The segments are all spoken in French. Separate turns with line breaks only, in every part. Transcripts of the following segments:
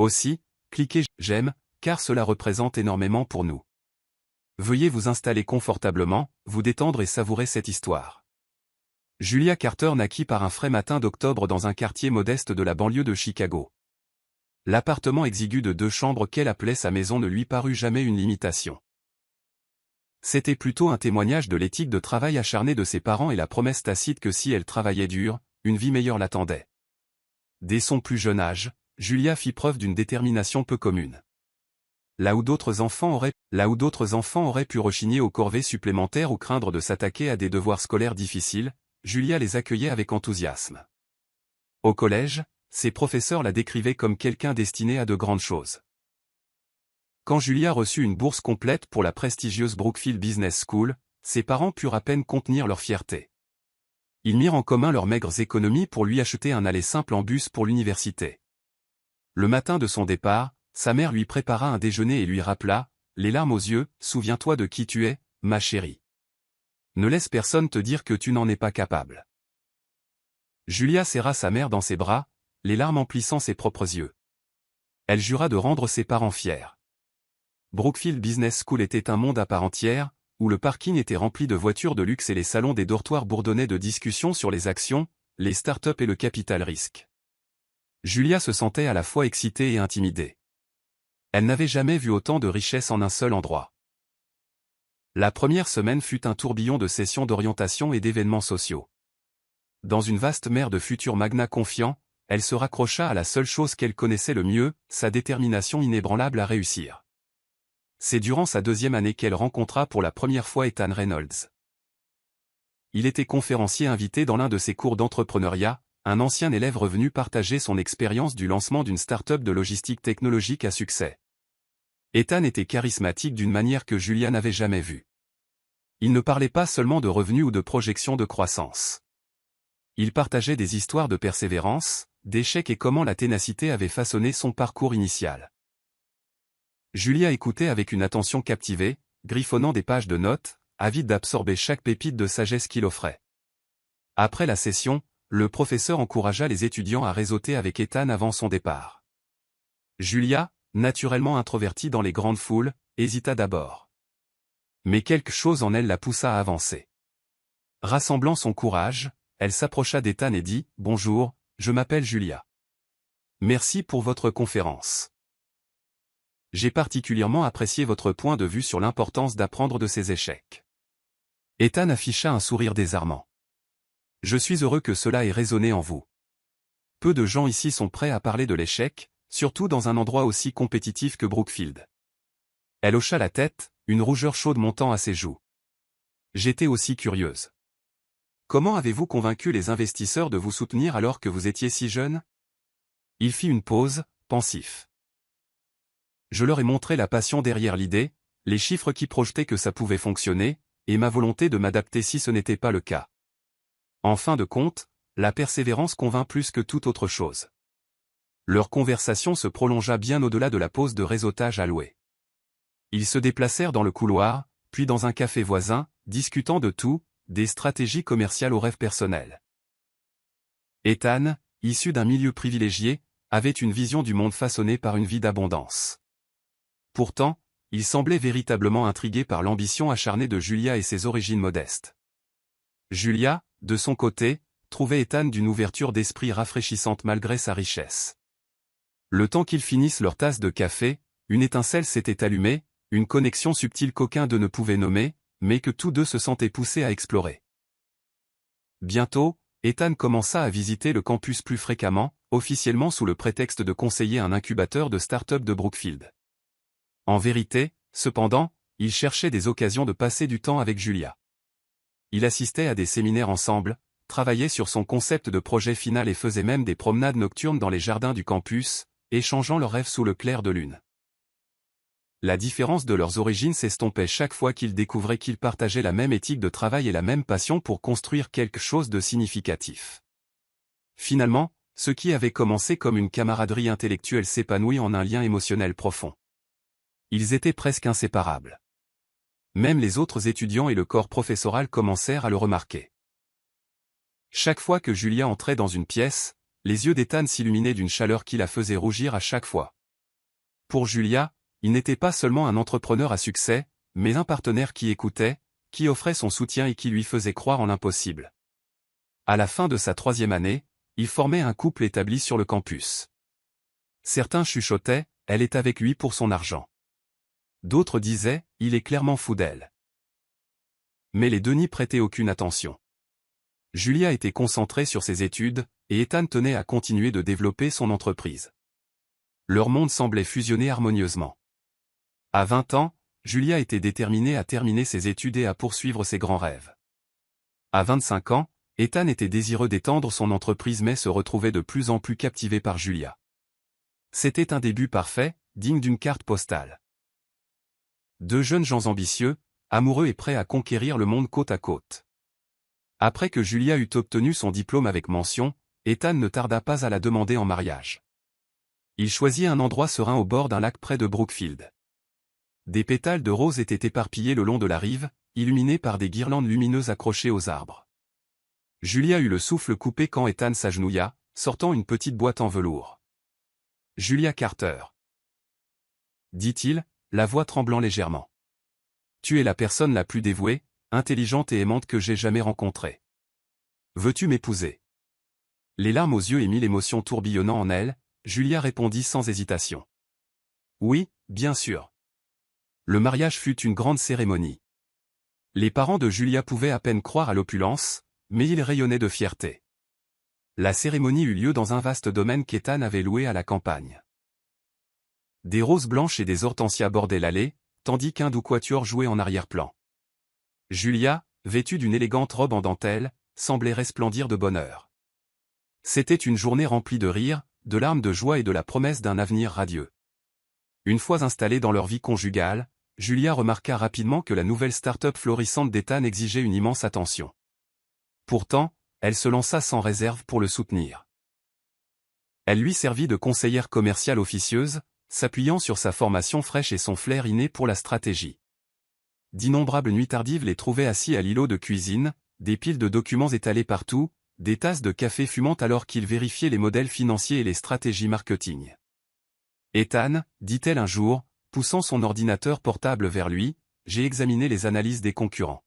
Aussi, cliquez j'aime, car cela représente énormément pour nous. Veuillez vous installer confortablement, vous détendre et savourer cette histoire. Julia Carter naquit par un frais matin d'octobre dans un quartier modeste de la banlieue de Chicago. L'appartement exigu de 2 chambres qu'elle appelait sa maison ne lui parut jamais une limitation. C'était plutôt un témoignage de l'éthique de travail acharnée de ses parents et la promesse tacite que si elle travaillait dur, une vie meilleure l'attendait. Dès son plus jeune âge, Julia fit preuve d'une détermination peu commune. Là où d'autres enfants auraient pu rechigner aux corvées supplémentaires ou craindre de s'attaquer à des devoirs scolaires difficiles, Julia les accueillait avec enthousiasme. Au collège, ses professeurs la décrivaient comme quelqu'un destiné à de grandes choses. Quand Julia reçut une bourse complète pour la prestigieuse Brookfield Business School, ses parents purent à peine contenir leur fierté. Ils mirent en commun leurs maigres économies pour lui acheter un aller simple en bus pour l'université. Le matin de son départ, sa mère lui prépara un déjeuner et lui rappela, les larmes aux yeux, « Souviens-toi de qui tu es, ma chérie. Ne laisse personne te dire que tu n'en es pas capable. » Julia serra sa mère dans ses bras, les larmes emplissant ses propres yeux. Elle jura de rendre ses parents fiers. Brookfield Business School était un monde à part entière, où le parking était rempli de voitures de luxe et les salons des dortoirs bourdonnaient de discussions sur les actions, les startups et le capital risque. Julia se sentait à la fois excitée et intimidée. Elle n'avait jamais vu autant de richesse en un seul endroit. La première semaine fut un tourbillon de sessions d'orientation et d'événements sociaux. Dans une vaste mer de futurs magnats confiants, elle se raccrocha à la seule chose qu'elle connaissait le mieux, sa détermination inébranlable à réussir. C'est durant sa 2e année qu'elle rencontra pour la première fois Ethan Reynolds. Il était conférencier invité dans l'un de ses cours d'entrepreneuriat, un ancien élève revenu partager son expérience du lancement d'une start-up de logistique technologique à succès. Ethan était charismatique d'une manière que Julia n'avait jamais vue. Il ne parlait pas seulement de revenus ou de projections de croissance. Il partageait des histoires de persévérance, d'échecs et comment la ténacité avait façonné son parcours initial. Julia écoutait avec une attention captivée, griffonnant des pages de notes, avide d'absorber chaque pépite de sagesse qu'il offrait. Après la session, le professeur encouragea les étudiants à réseauter avec Ethan avant son départ. Julia, naturellement introvertie dans les grandes foules, hésita d'abord. Mais quelque chose en elle la poussa à avancer. Rassemblant son courage, elle s'approcha d'Ethan et dit « Bonjour, je m'appelle Julia. Merci pour votre conférence. J'ai particulièrement apprécié votre point de vue sur l'importance d'apprendre de ses échecs. » Ethan afficha un sourire désarmant. « Je suis heureux que cela ait résonné en vous. Peu de gens ici sont prêts à parler de l'échec, surtout dans un endroit aussi compétitif que Brookfield. » Elle hocha la tête, une rougeur chaude montant à ses joues. « J'étais aussi curieuse. Comment avez-vous convaincu les investisseurs de vous soutenir alors que vous étiez si jeune ?» Il fit une pause, pensif. « Je leur ai montré la passion derrière l'idée, les chiffres qui projetaient que ça pouvait fonctionner, et ma volonté de m'adapter si ce n'était pas le cas. En fin de compte, la persévérance convainc plus que toute autre chose. » Leur conversation se prolongea bien au-delà de la pause de réseautage allouée. Ils se déplacèrent dans le couloir, puis dans un café voisin, discutant de tout, des stratégies commerciales aux rêves personnels. Ethan, issu d'un milieu privilégié, avait une vision du monde façonnée par une vie d'abondance. Pourtant, il semblait véritablement intrigué par l'ambition acharnée de Julia et ses origines modestes. Julia, de son côté, trouvait Ethan d'une ouverture d'esprit rafraîchissante malgré sa richesse. Le temps qu'ils finissent leur tasse de café, une étincelle s'était allumée, une connexion subtile qu'aucun d'eux ne pouvait nommer, mais que tous deux se sentaient poussés à explorer. Bientôt, Ethan commença à visiter le campus plus fréquemment, officiellement sous le prétexte de conseiller un incubateur de start-up de Brookfield. En vérité, cependant, il cherchait des occasions de passer du temps avec Julia. Il assistait à des séminaires ensemble, travaillait sur son concept de projet final et faisait même des promenades nocturnes dans les jardins du campus, échangeant leurs rêves sous le clair de lune. La différence de leurs origines s'estompait chaque fois qu'ils découvraient qu'ils partageaient la même éthique de travail et la même passion pour construire quelque chose de significatif. Finalement, ce qui avait commencé comme une camaraderie intellectuelle s'épanouit en un lien émotionnel profond. Ils étaient presque inséparables. Même les autres étudiants et le corps professoral commencèrent à le remarquer. Chaque fois que Julia entrait dans une pièce, les yeux d'Ethan s'illuminaient d'une chaleur qui la faisait rougir à chaque fois. Pour Julia, il n'était pas seulement un entrepreneur à succès, mais un partenaire qui écoutait, qui offrait son soutien et qui lui faisait croire en l'impossible. À la fin de sa 3e année, il formait un couple établi sur le campus. Certains chuchotaient, elle est avec lui pour son argent. D'autres disaient, il est clairement fou d'elle. Mais les deux n'y prêtaient aucune attention. Julia était concentrée sur ses études, et Ethan tenait à continuer de développer son entreprise. Leur monde semblait fusionner harmonieusement. À 20 ans, Julia était déterminée à terminer ses études et à poursuivre ses grands rêves. À 25 ans, Ethan était désireux d'étendre son entreprise mais se retrouvait de plus en plus captivé par Julia. C'était un début parfait, digne d'une carte postale. Deux jeunes gens ambitieux, amoureux et prêts à conquérir le monde côte à côte. Après que Julia eut obtenu son diplôme avec mention, Ethan ne tarda pas à la demander en mariage. Il choisit un endroit serein au bord d'un lac près de Brookfield. Des pétales de roses étaient éparpillés le long de la rive, illuminés par des guirlandes lumineuses accrochées aux arbres. Julia eut le souffle coupé quand Ethan s'agenouilla, sortant une petite boîte en velours. « Julia Carter », dit-il, la voix tremblant légèrement. « Tu es la personne la plus dévouée, intelligente et aimante que j'ai jamais rencontrée. Veux-tu m'épouser ?» Les larmes aux yeux et mille émotions tourbillonnant en elle, Julia répondit sans hésitation. « Oui, bien sûr. » Le mariage fut une grande cérémonie. Les parents de Julia pouvaient à peine croire à l'opulence, mais ils rayonnaient de fierté. La cérémonie eut lieu dans un vaste domaine qu'Ethan avait loué à la campagne. Des roses blanches et des hortensias bordaient l'allée, tandis qu'un doux quatuor jouait en arrière-plan. Julia, vêtue d'une élégante robe en dentelle, semblait resplendir de bonheur. C'était une journée remplie de rires, de larmes de joie et de la promesse d'un avenir radieux. Une fois installés dans leur vie conjugale, Julia remarqua rapidement que la nouvelle start-up florissante d'Ethan exigeait une immense attention. Pourtant, elle se lança sans réserve pour le soutenir. Elle lui servit de conseillère commerciale officieuse, s'appuyant sur sa formation fraîche et son flair inné pour la stratégie. D'innombrables nuits tardives les trouvaient assis à l'îlot de cuisine, des piles de documents étalés partout, des tasses de café fumant alors qu'il vérifiait les modèles financiers et les stratégies marketing. « Ethan, dit-elle un jour, poussant son ordinateur portable vers lui, j'ai examiné les analyses des concurrents.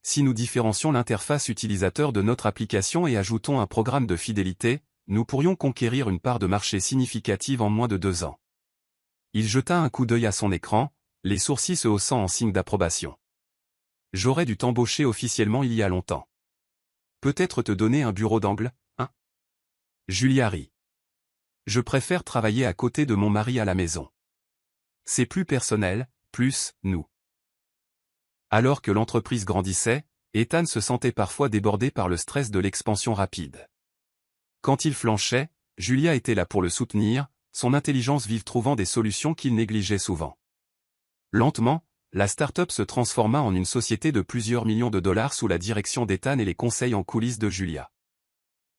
Si nous différencions l'interface utilisateur de notre application et ajoutons un programme de fidélité, nous pourrions conquérir une part de marché significative en moins de 2 ans. » Il jeta un coup d'œil à son écran, les sourcils se haussant en signe d'approbation. « J'aurais dû t'embaucher officiellement il y a longtemps. Peut-être te donner un bureau d'angle, hein ?» Julia rit. « Je préfère travailler à côté de mon mari à la maison. C'est plus personnel, plus nous. » Alors que l'entreprise grandissait, Ethan se sentait parfois débordé par le stress de l'expansion rapide. Quand il flanchait, Julia était là pour le soutenir, son intelligence vive trouvant des solutions qu'il négligeait souvent. Lentement, la start-up se transforma en une société de plusieurs millions de dollars sous la direction d'Ethan et les conseils en coulisses de Julia.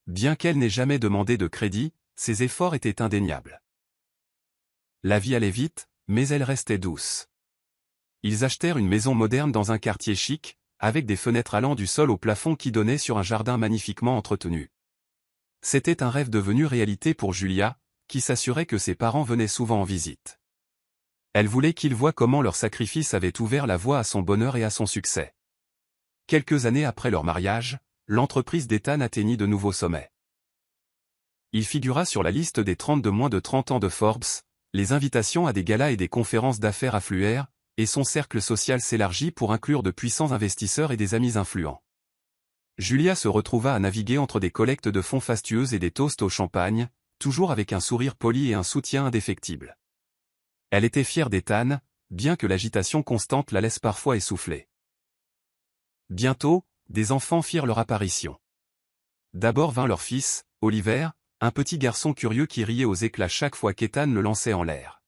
Bien qu'elle n'ait jamais demandé de crédit, ses efforts étaient indéniables. La vie allait vite, mais elle restait douce. Ils achetèrent une maison moderne dans un quartier chic, avec des fenêtres allant du sol au plafond qui donnaient sur un jardin magnifiquement entretenu. C'était un rêve devenu réalité pour Julia, qui s'assurait que ses parents venaient souvent en visite. Elle voulait qu'ils voient comment leur sacrifice avait ouvert la voie à son bonheur et à son succès. Quelques années après leur mariage, l'entreprise d'Ethan atteignit de nouveaux sommets. Il figura sur la liste des 30 de moins de 30 ans de Forbes, les invitations à des galas et des conférences d'affaires affluèrent, et son cercle social s'élargit pour inclure de puissants investisseurs et des amis influents. Julia se retrouva à naviguer entre des collectes de fonds fastueuses et des toasts au champagne, toujours avec un sourire poli et un soutien indéfectible. Elle était fière d'Ethan, bien que l'agitation constante la laisse parfois essouffler. Bientôt, des enfants firent leur apparition. D'abord vint leur fils, Oliver, un petit garçon curieux qui riait aux éclats chaque fois qu'Ethan le lançait en l'air.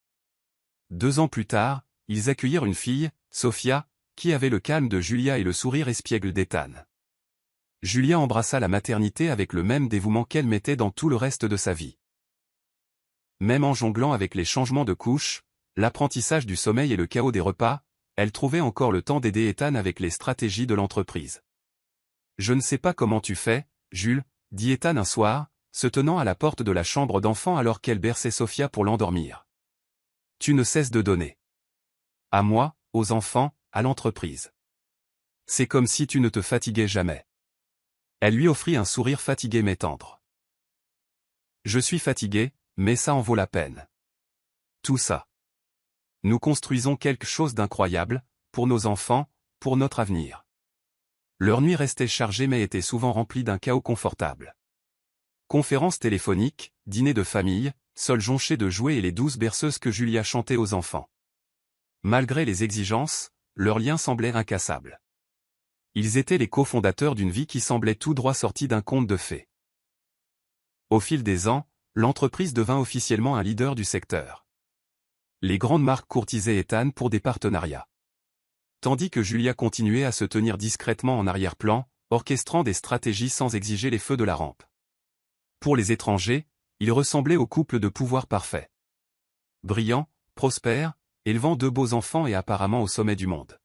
2 ans plus tard, ils accueillirent une fille, Sophia, qui avait le calme de Julia et le sourire espiègle d'Ethan. Julia embrassa la maternité avec le même dévouement qu'elle mettait dans tout le reste de sa vie. Même en jonglant avec les changements de couches, l'apprentissage du sommeil et le chaos des repas, elle trouvait encore le temps d'aider Ethan avec les stratégies de l'entreprise. « Je ne sais pas comment tu fais, Jules, » dit Ethan un soir, se tenant à la porte de la chambre d'enfant alors qu'elle berçait Sophia pour l'endormir. Tu ne cesses de donner. À moi, aux enfants, à l'entreprise. C'est comme si tu ne te fatiguais jamais. Elle lui offrit un sourire fatigué mais tendre. Je suis fatigué, mais ça en vaut la peine. Tout ça. Nous construisons quelque chose d'incroyable, pour nos enfants, pour notre avenir. Leur nuit restait chargée mais était souvent remplie d'un chaos confortable. Conférences téléphoniques, dîners de famille, sols jonchés de jouets et les douces berceuses que Julia chantait aux enfants. Malgré les exigences, leur lien semblait incassable. Ils étaient les cofondateurs d'une vie qui semblait tout droit sortie d'un conte de fées. Au fil des ans, l'entreprise devint officiellement un leader du secteur. Les grandes marques courtisaient Ethan pour des partenariats. Tandis que Julia continuait à se tenir discrètement en arrière-plan, orchestrant des stratégies sans exiger les feux de la rampe. Pour les étrangers, il ressemblait au couple de pouvoir parfait. Brillant, prospère, élevant deux beaux enfants et apparemment au sommet du monde.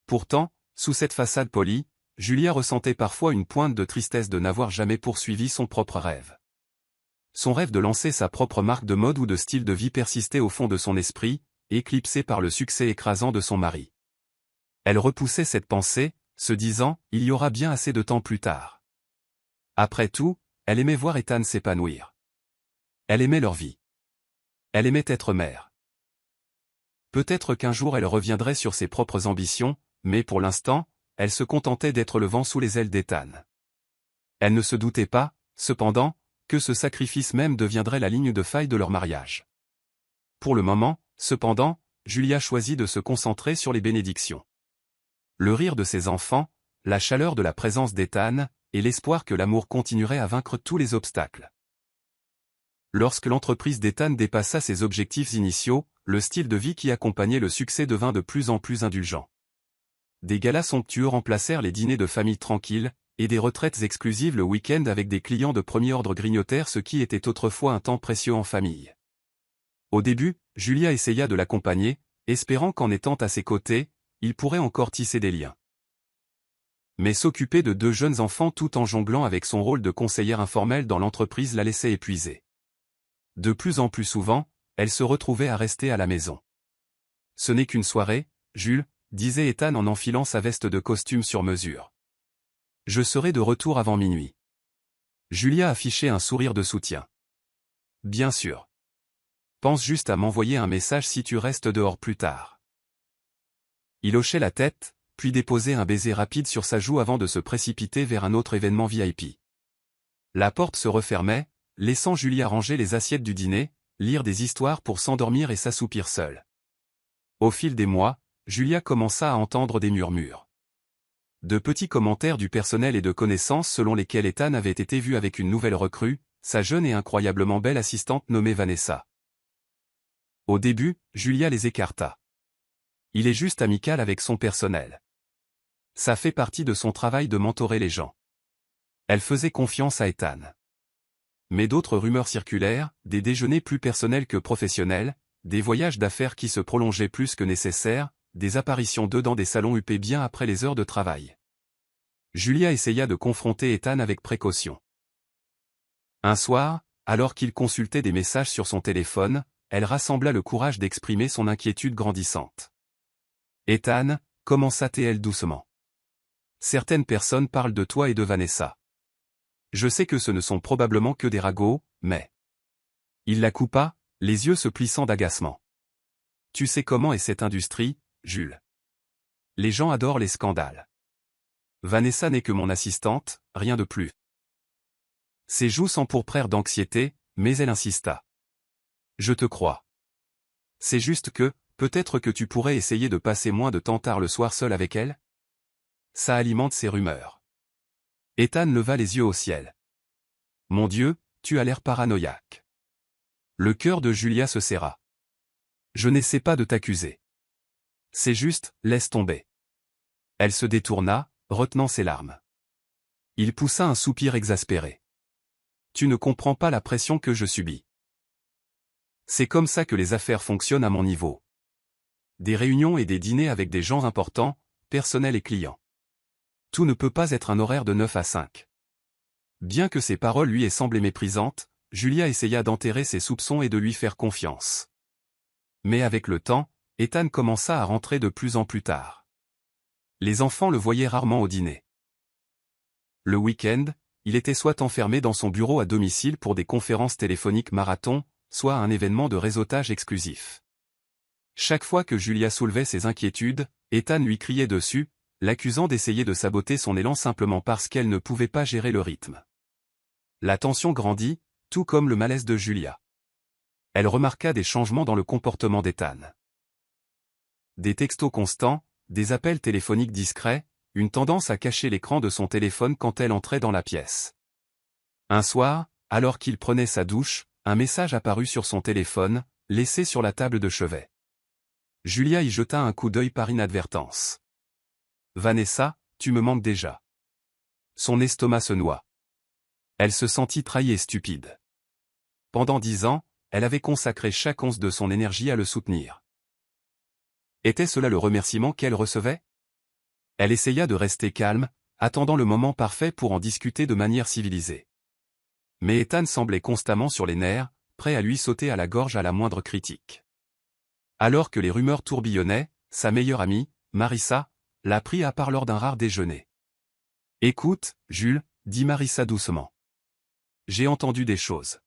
Pourtant, sous cette façade polie, Julia ressentait parfois une pointe de tristesse de n'avoir jamais poursuivi son propre rêve. Son rêve de lancer sa propre marque de mode ou de style de vie persistait au fond de son esprit, éclipsé par le succès écrasant de son mari. Elle repoussait cette pensée, se disant « il y aura bien assez de temps plus tard ». Après tout, elle aimait voir Ethan s'épanouir. Elle aimait leur vie. Elle aimait être mère. Peut-être qu'un jour elle reviendrait sur ses propres ambitions, mais pour l'instant, elle se contentait d'être le vent sous les ailes d'Ethan. Elle ne se doutait pas, cependant, que ce sacrifice même deviendrait la ligne de faille de leur mariage. Pour le moment, cependant, Julia choisit de se concentrer sur les bénédictions. Le rire de ses enfants, la chaleur de la présence d'Ethan, et l'espoir que l'amour continuerait à vaincre tous les obstacles. Lorsque l'entreprise d'Ethan dépassa ses objectifs initiaux, le style de vie qui accompagnait le succès devint de plus en plus indulgent. Des galas somptueux remplacèrent les dîners de famille tranquilles, et des retraites exclusives le week-end avec des clients de premier ordre grignotèrent ce qui était autrefois un temps précieux en famille. Au début, Julia essaya de l'accompagner, espérant qu'en étant à ses côtés, il pourrait encore tisser des liens. Mais s'occuper de deux jeunes enfants tout en jonglant avec son rôle de conseillère informelle dans l'entreprise la laissait épuisée. De plus en plus souvent, elle se retrouvait à rester à la maison. « Ce n'est qu'une soirée, Jules », disait Ethan en enfilant sa veste de costume sur mesure. « Je serai de retour avant minuit. » Julia affichait un sourire de soutien. « Bien sûr. Pense juste à m'envoyer un message si tu restes dehors plus tard. » Il hochait la tête, puis déposait un baiser rapide sur sa joue avant de se précipiter vers un autre événement VIP. La porte se refermait, laissant Julia ranger les assiettes du dîner, lire des histoires pour s'endormir et s'assoupir seule. Au fil des mois, Julia commença à entendre des murmures. De petits commentaires du personnel et de connaissances selon lesquels Ethan avait été vu avec une nouvelle recrue, sa jeune et incroyablement belle assistante nommée Vanessa. Au début, Julia les écarta. Il est juste amical avec son personnel. Ça fait partie de son travail de mentorer les gens. Elle faisait confiance à Ethan. Mais d'autres rumeurs circulèrent, des déjeuners plus personnels que professionnels, des voyages d'affaires qui se prolongeaient plus que nécessaire, des apparitions d'eux dans des salons huppés bien après les heures de travail. Julia essaya de confronter Ethan avec précaution. Un soir, alors qu'il consultait des messages sur son téléphone, elle rassembla le courage d'exprimer son inquiétude grandissante. « Ethan », commença-t-elle doucement. « Certaines personnes parlent de toi et de Vanessa. Je sais que ce ne sont probablement que des ragots, mais... » Il la coupa, les yeux se plissant d'agacement. « Tu sais comment est cette industrie, Jules. Les gens adorent les scandales. Vanessa n'est que mon assistante, rien de plus. » Ses joues s'empourprèrent d'anxiété, mais elle insista. « Je te crois. C'est juste que, peut-être que tu pourrais essayer de passer moins de temps tard le soir seul avec elle? Ça alimente ces rumeurs. » Ethan leva les yeux au ciel. « Mon Dieu, tu as l'air paranoïaque. » Le cœur de Julia se serra. « Je n'essaie pas de t'accuser. C'est juste, laisse tomber. » Elle se détourna, retenant ses larmes. Il poussa un soupir exaspéré. « Tu ne comprends pas la pression que je subis. C'est comme ça que les affaires fonctionnent à mon niveau. Des réunions et des dîners avec des gens importants, personnel et clients. Tout ne peut pas être un horaire de 9 à 5. » Bien que ses paroles lui aient semblé méprisantes, Julia essaya d'enterrer ses soupçons et de lui faire confiance. Mais avec le temps, Ethan commença à rentrer de plus en plus tard. Les enfants le voyaient rarement au dîner. Le week-end, il était soit enfermé dans son bureau à domicile pour des conférences téléphoniques marathon, soit à un événement de réseautage exclusif. Chaque fois que Julia soulevait ses inquiétudes, Ethan lui criait dessus, l'accusant d'essayer de saboter son élan simplement parce qu'elle ne pouvait pas gérer le rythme. La tension grandit, tout comme le malaise de Julia. Elle remarqua des changements dans le comportement d'Ethan. Des textos constants, des appels téléphoniques discrets, une tendance à cacher l'écran de son téléphone quand elle entrait dans la pièce. Un soir, alors qu'il prenait sa douche, un message apparut sur son téléphone, laissé sur la table de chevet. Julia y jeta un coup d'œil par inadvertance. « Vanessa, tu me manques déjà. » Son estomac se noua. Elle se sentit trahie et stupide. Pendant 10 ans, elle avait consacré chaque once de son énergie à le soutenir. Était cela le remerciement qu'elle recevait? Elle essaya de rester calme, attendant le moment parfait pour en discuter de manière civilisée. Mais Ethan semblait constamment sur les nerfs, prêt à lui sauter à la gorge à la moindre critique. Alors que les rumeurs tourbillonnaient, sa meilleure amie, Marissa, la prit à part lors d'un rare déjeuner. « Écoute, Jules, » dit Marissa doucement. « J'ai entendu des choses.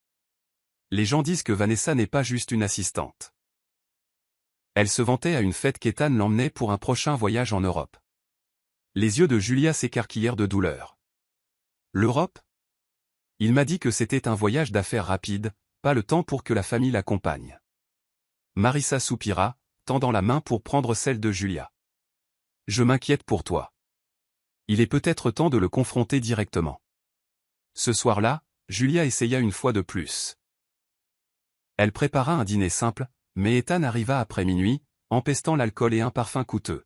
Les gens disent que Vanessa n'est pas juste une assistante. » Elle se vantait à une fête qu'Ethan l'emmenait pour un prochain voyage en Europe. Les yeux de Julia s'écarquillèrent de douleur. « L'Europe ? Il m'a dit que c'était un voyage d'affaires rapide, pas le temps pour que la famille l'accompagne. » Marissa soupira, tendant la main pour prendre celle de Julia. « Je m'inquiète pour toi. Il est peut-être temps de le confronter directement. » Ce soir-là, Julia essaya une fois de plus. Elle prépara un dîner simple, mais Ethan arriva après minuit, empestant l'alcool et un parfum coûteux.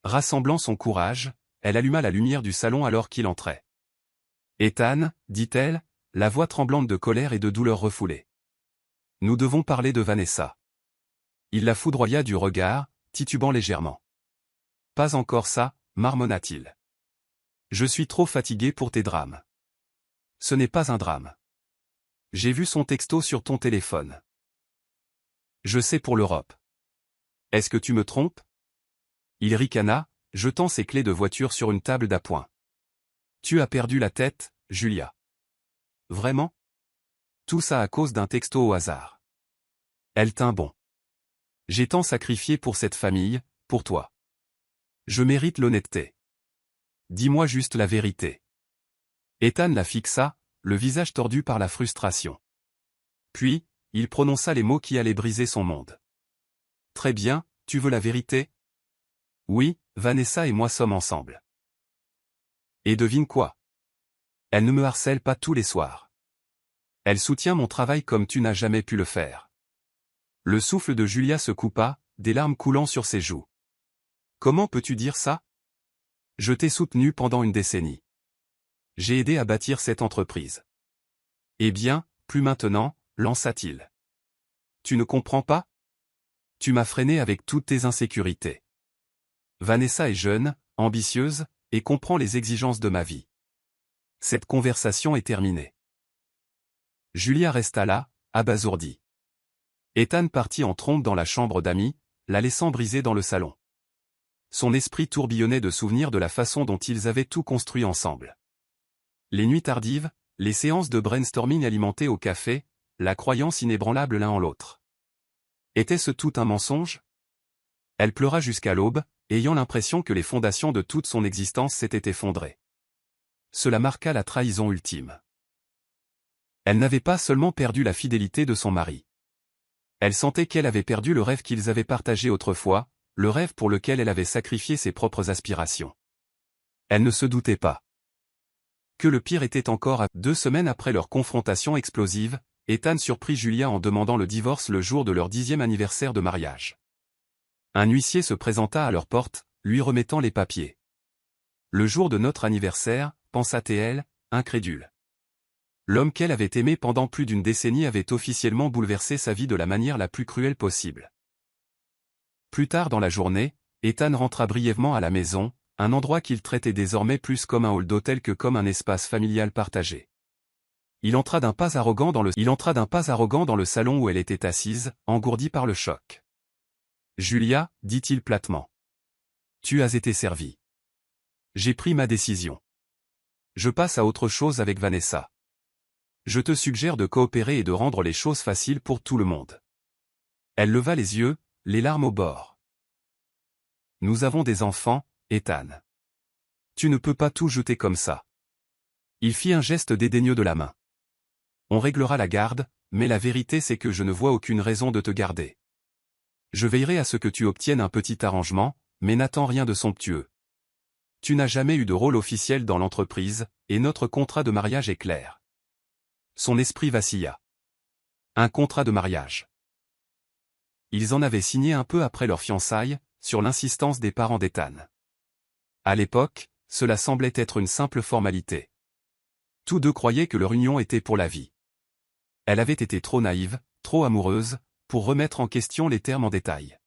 Rassemblant son courage, elle alluma la lumière du salon alors qu'il entrait. « Ethan, » dit-elle, la voix tremblante de colère et de douleur refoulée. « Nous devons parler de Vanessa. » Il la foudroya du regard, titubant légèrement. « Pas encore ça, » marmonna-t-il. « Je suis trop fatigué pour tes drames. » Ce n'est pas un drame. J'ai vu son texto sur ton téléphone. Je sais pour l'Europe. Est-ce que tu me trompes? Il ricana, jetant ses clés de voiture sur une table d'appoint. Tu as perdu la tête, Julia. Vraiment? Tout ça à cause d'un texto au hasard. Elle tint bon. J'ai tant sacrifié pour cette famille, pour toi. Je mérite l'honnêteté. Dis-moi juste la vérité. Ethan la fixa, le visage tordu par la frustration. Puis, il prononça les mots qui allaient briser son monde. Très bien, tu veux la vérité? Oui, Vanessa et moi sommes ensemble. Et devine quoi? Elle ne me harcèle pas tous les soirs. Elle soutient mon travail comme tu n'as jamais pu le faire. Le souffle de Julia se coupa, des larmes coulant sur ses joues. Comment peux-tu dire ça? Je t'ai soutenu pendant une décennie. J'ai aidé à bâtir cette entreprise. Eh bien, plus maintenant, lança-t-il. Tu ne comprends pas? Tu m'as freiné avec toutes tes insécurités. Vanessa est jeune, ambitieuse, et comprend les exigences de ma vie. Cette conversation est terminée. Julia resta là, abasourdie. Ethan partit en trombe dans la chambre d'amis, la laissant briser dans le salon. Son esprit tourbillonnait de souvenirs de la façon dont ils avaient tout construit ensemble. Les nuits tardives, les séances de brainstorming alimentées au café, la croyance inébranlable l'un en l'autre. Était-ce tout un mensonge? Elle pleura jusqu'à l'aube, ayant l'impression que les fondations de toute son existence s'étaient effondrées. Cela marqua la trahison ultime. Elle n'avait pas seulement perdu la fidélité de son mari. Elle sentait qu'elle avait perdu le rêve qu'ils avaient partagé autrefois, le rêve pour lequel elle avait sacrifié ses propres aspirations. Elle ne se doutait pas que le pire était encore à 2 semaines après leur confrontation explosive, Ethan surprit Julia en demandant le divorce le jour de leur 10e anniversaire de mariage. Un huissier se présenta à leur porte, lui remettant les papiers. Le jour de notre anniversaire, pensa-t-elle, incrédule. L'homme qu'elle avait aimé pendant plus d'une décennie avait officiellement bouleversé sa vie de la manière la plus cruelle possible. Plus tard dans la journée, Ethan rentra brièvement à la maison, un endroit qu'il traitait désormais plus comme un hall d'hôtel que comme un espace familial partagé. Il entra d'un pas arrogant dans le salon où elle était assise, engourdie par le choc. « Julia, dit-il platement. Tu as été servie. J'ai pris ma décision. Je passe à autre chose avec Vanessa. Je te suggère de coopérer et de rendre les choses faciles pour tout le monde. » Elle leva les yeux, les larmes au bord. « Nous avons des enfants, Ethan. Tu ne peux pas tout jeter comme ça. » Il fit un geste dédaigneux de la main. « On réglera la garde, mais la vérité c'est que je ne vois aucune raison de te garder. Je veillerai à ce que tu obtiennes un petit arrangement, mais n'attends rien de somptueux. Tu n'as jamais eu de rôle officiel dans l'entreprise, et notre contrat de mariage est clair. » Son esprit vacilla. Un contrat de mariage. Ils en avaient signé un peu après leur fiançailles, sur l'insistance des parents d'Ethan. À l'époque, cela semblait être une simple formalité. Tous deux croyaient que leur union était pour la vie. Elle avait été trop naïve, trop amoureuse, pour remettre en question les termes en détail.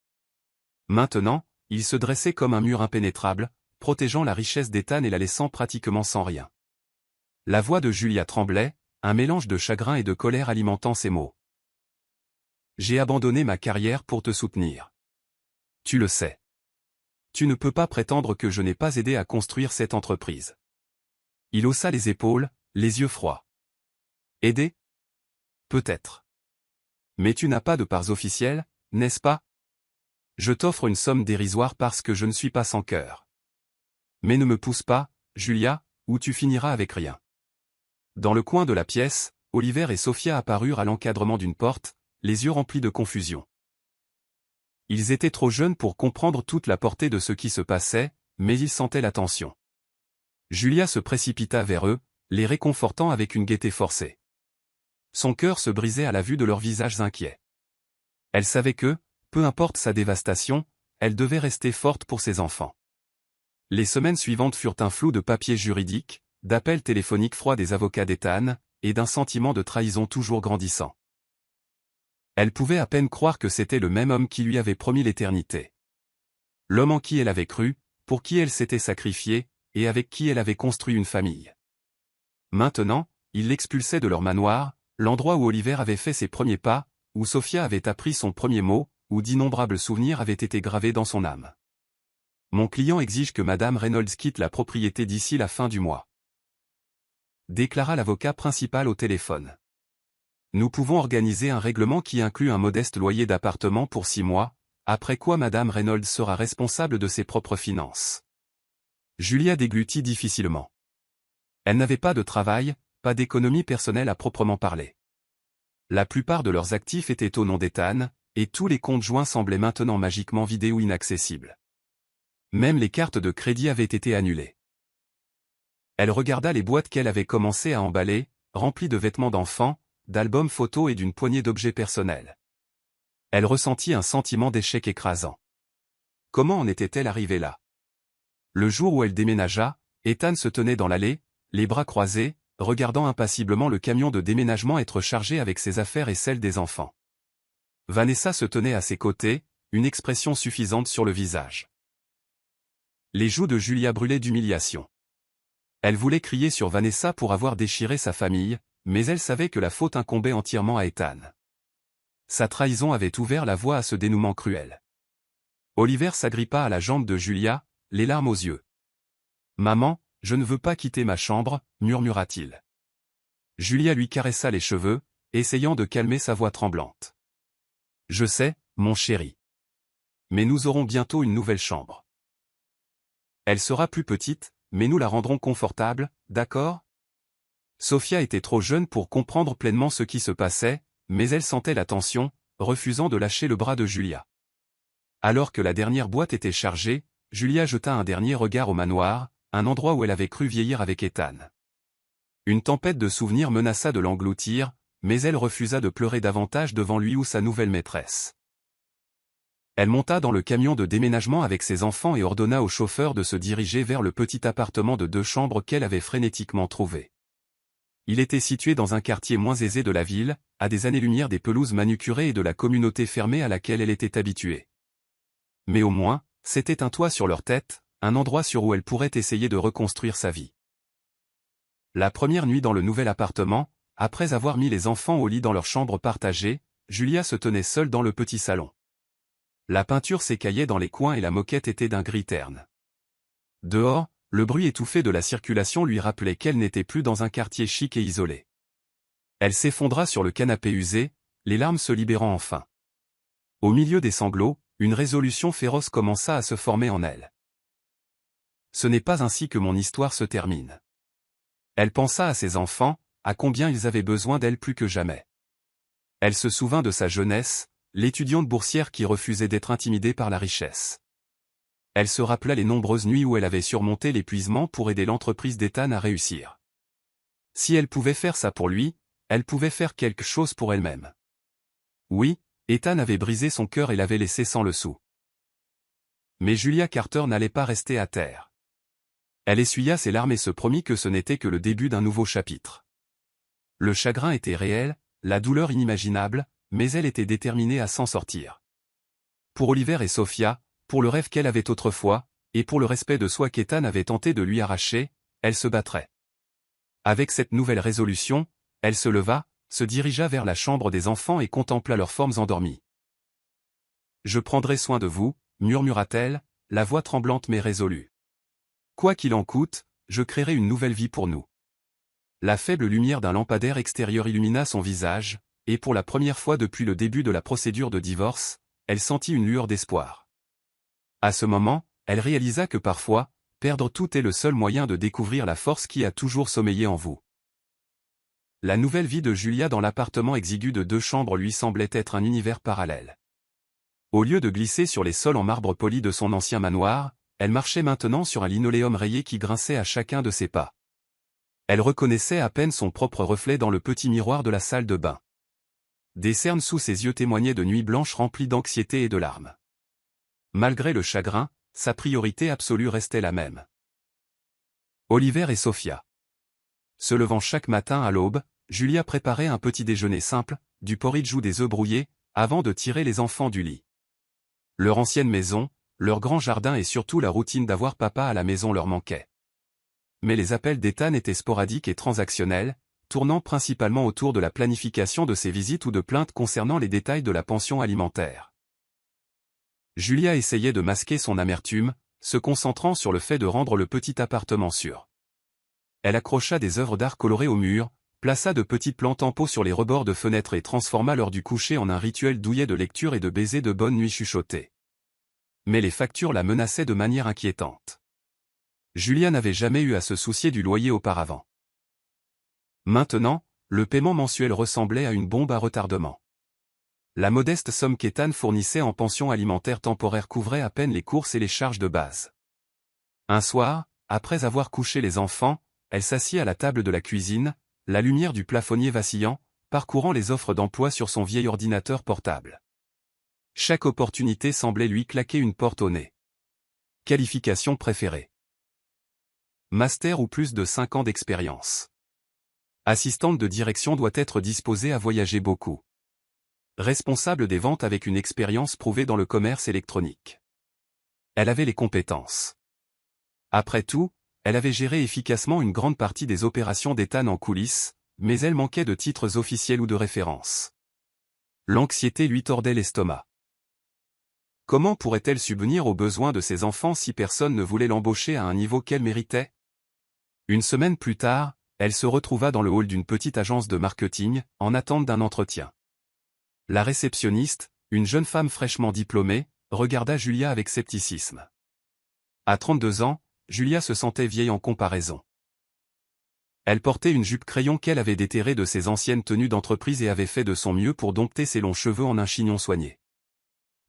Maintenant, il se dressait comme un mur impénétrable, protégeant la richesse d'Ethan et la laissant pratiquement sans rien. La voix de Julia tremblait, un mélange de chagrin et de colère alimentant ses mots. « J'ai abandonné ma carrière pour te soutenir. Tu le sais. Tu ne peux pas prétendre que je n'ai pas aidé à construire cette entreprise. » Il haussa les épaules, les yeux froids. « Aider ? Peut-être. Mais tu n'as pas de parts officielles, n'est-ce pas ? Je t'offre une somme dérisoire parce que je ne suis pas sans cœur. Mais ne me pousse pas, Julia, ou tu finiras avec rien. » Dans le coin de la pièce, Oliver et Sophia apparurent à l'encadrement d'une porte, les yeux remplis de confusion. Ils étaient trop jeunes pour comprendre toute la portée de ce qui se passait, mais ils sentaient la tension. Julia se précipita vers eux, les réconfortant avec une gaieté forcée. Son cœur se brisait à la vue de leurs visages inquiets. Elle savait que, peu importe sa dévastation, elle devait rester forte pour ses enfants. Les semaines suivantes furent un flou de papiers juridiques, d'appels téléphoniques froids des avocats d'Ethan, et d'un sentiment de trahison toujours grandissant. Elle pouvait à peine croire que c'était le même homme qui lui avait promis l'éternité. L'homme en qui elle avait cru, pour qui elle s'était sacrifiée, et avec qui elle avait construit une famille. Maintenant, il l'expulsait de leur manoir, l'endroit où Oliver avait fait ses premiers pas, où Sophia avait appris son premier mot, où d'innombrables souvenirs avaient été gravés dans son âme. « Mon client exige que Madame Reynolds quitte la propriété d'ici la fin du mois. » déclara l'avocat principal au téléphone. « Nous pouvons organiser un règlement qui inclut un modeste loyer d'appartement pour 6 mois, après quoi Madame Reynolds sera responsable de ses propres finances. » Julia déglutit difficilement. Elle n'avait pas de travail, pas d'économie personnelle à proprement parler. La plupart de leurs actifs étaient au nom d'Ethan, et tous les comptes joints semblaient maintenant magiquement vidés ou inaccessibles. Même les cartes de crédit avaient été annulées. Elle regarda les boîtes qu'elle avait commencé à emballer, remplies de vêtements d'enfants, d'albums photos et d'une poignée d'objets personnels. Elle ressentit un sentiment d'échec écrasant. Comment en était-elle arrivée là? Le jour où elle déménagea, Ethan se tenait dans l'allée, les bras croisés, regardant impassiblement le camion de déménagement être chargé avec ses affaires et celles des enfants. Vanessa se tenait à ses côtés, une expression suffisante sur le visage. Les joues de Julia brûlaient d'humiliation. Elle voulait crier sur Vanessa pour avoir déchiré sa famille, mais elle savait que la faute incombait entièrement à Ethan. Sa trahison avait ouvert la voie à ce dénouement cruel. Oliver s'agrippa à la jambe de Julia, les larmes aux yeux. « Maman, je ne veux pas quitter ma chambre, » murmura-t-il. Julia lui caressa les cheveux, essayant de calmer sa voix tremblante. « Je sais, mon chéri. Mais nous aurons bientôt une nouvelle chambre. Elle sera plus petite, mais nous la rendrons confortable, d'accord ? » Sophia était trop jeune pour comprendre pleinement ce qui se passait, mais elle sentait la tension, refusant de lâcher le bras de Julia. Alors que la dernière boîte était chargée, Julia jeta un dernier regard au manoir, un endroit où elle avait cru vieillir avec Ethan. Une tempête de souvenirs menaça de l'engloutir, mais elle refusa de pleurer davantage devant lui ou sa nouvelle maîtresse. Elle monta dans le camion de déménagement avec ses enfants et ordonna au chauffeur de se diriger vers le petit appartement de 2 chambres qu'elle avait frénétiquement trouvé. Il était situé dans un quartier moins aisé de la ville, à des années-lumière des pelouses manucurées et de la communauté fermée à laquelle elle était habituée. Mais au moins, c'était un toit sur leur tête, un endroit sur où elle pourrait essayer de reconstruire sa vie. La première nuit dans le nouvel appartement, après avoir mis les enfants au lit dans leur chambre partagée, Julia se tenait seule dans le petit salon. La peinture s'écaillait dans les coins et la moquette était d'un gris terne. Dehors, le bruit étouffé de la circulation lui rappelait qu'elle n'était plus dans un quartier chic et isolé. Elle s'effondra sur le canapé usé, les larmes se libérant enfin. Au milieu des sanglots, une résolution féroce commença à se former en elle. Ce n'est pas ainsi que mon histoire se termine. Elle pensa à ses enfants, à combien ils avaient besoin d'elle plus que jamais. Elle se souvint de sa jeunesse, l'étudiante boursière qui refusait d'être intimidée par la richesse. Elle se rappela les nombreuses nuits où elle avait surmonté l'épuisement pour aider l'entreprise d'Ethan à réussir. Si elle pouvait faire ça pour lui, elle pouvait faire quelque chose pour elle-même. Oui, Ethan avait brisé son cœur et l'avait laissé sans le sou. Mais Julia Carter n'allait pas rester à terre. Elle essuya ses larmes et se promit que ce n'était que le début d'un nouveau chapitre. Le chagrin était réel, la douleur inimaginable, mais elle était déterminée à s'en sortir. Pour Oliver et Sophia, pour le rêve qu'elle avait autrefois, et pour le respect de soi qu'Ethan avait tenté de lui arracher, elle se battrait. Avec cette nouvelle résolution, elle se leva, se dirigea vers la chambre des enfants et contempla leurs formes endormies. « Je prendrai soin de vous, murmura-t-elle, la voix tremblante mais résolue. Quoi qu'il en coûte, je créerai une nouvelle vie pour nous. La faible lumière d'un lampadaire extérieur illumina son visage, et pour la première fois depuis le début de la procédure de divorce, elle sentit une lueur d'espoir. À ce moment, elle réalisa que parfois, perdre tout est le seul moyen de découvrir la force qui a toujours sommeillé en vous. La nouvelle vie de Julia dans l'appartement exigu de 2 chambres lui semblait être un univers parallèle. Au lieu de glisser sur les sols en marbre poli de son ancien manoir, elle marchait maintenant sur un linoléum rayé qui grinçait à chacun de ses pas. Elle reconnaissait à peine son propre reflet dans le petit miroir de la salle de bain. Des cernes sous ses yeux témoignaient de nuits blanches remplies d'anxiété et de larmes. Malgré le chagrin, sa priorité absolue restait la même. Oliver et Sophia. Se levant chaque matin à l'aube, Julia préparait un petit déjeuner simple, du porridge ou des œufs brouillés, avant de tirer les enfants du lit. Leur ancienne maison, leur grand jardin et surtout la routine d'avoir papa à la maison leur manquaient. Mais les appels d'Ethan étaient sporadiques et transactionnels, tournant principalement autour de la planification de ses visites ou de plaintes concernant les détails de la pension alimentaire. Julia essayait de masquer son amertume, se concentrant sur le fait de rendre le petit appartement sûr. Elle accrocha des œuvres d'art colorées au mur, plaça de petites plantes en pot sur les rebords de fenêtres et transforma l'heure du coucher en un rituel douillet de lecture et de baisers de bonne nuit chuchotés. Mais les factures la menaçaient de manière inquiétante. Julia n'avait jamais eu à se soucier du loyer auparavant. Maintenant, le paiement mensuel ressemblait à une bombe à retardement. La modeste somme qu'Ethan fournissait en pension alimentaire temporaire couvrait à peine les courses et les charges de base. Un soir, après avoir couché les enfants, elle s'assit à la table de la cuisine, la lumière du plafonnier vacillant, parcourant les offres d'emploi sur son vieil ordinateur portable. Chaque opportunité semblait lui claquer une porte au nez. Qualification préférée. Master ou plus de 5 ans d'expérience. Assistante de direction doit être disposée à voyager beaucoup. Responsable des ventes avec une expérience prouvée dans le commerce électronique. Elle avait les compétences. Après tout, elle avait géré efficacement une grande partie des opérations d'Ethan en coulisses, mais elle manquait de titres officiels ou de références. L'anxiété lui tordait l'estomac. Comment pourrait-elle subvenir aux besoins de ses enfants si personne ne voulait l'embaucher à un niveau qu'elle méritait? Une semaine plus tard, elle se retrouva dans le hall d'une petite agence de marketing, en attente d'un entretien. La réceptionniste, une jeune femme fraîchement diplômée, regarda Julia avec scepticisme. À 32 ans, Julia se sentait vieille en comparaison. Elle portait une jupe crayon qu'elle avait déterrée de ses anciennes tenues d'entreprise et avait fait de son mieux pour dompter ses longs cheveux en un chignon soigné.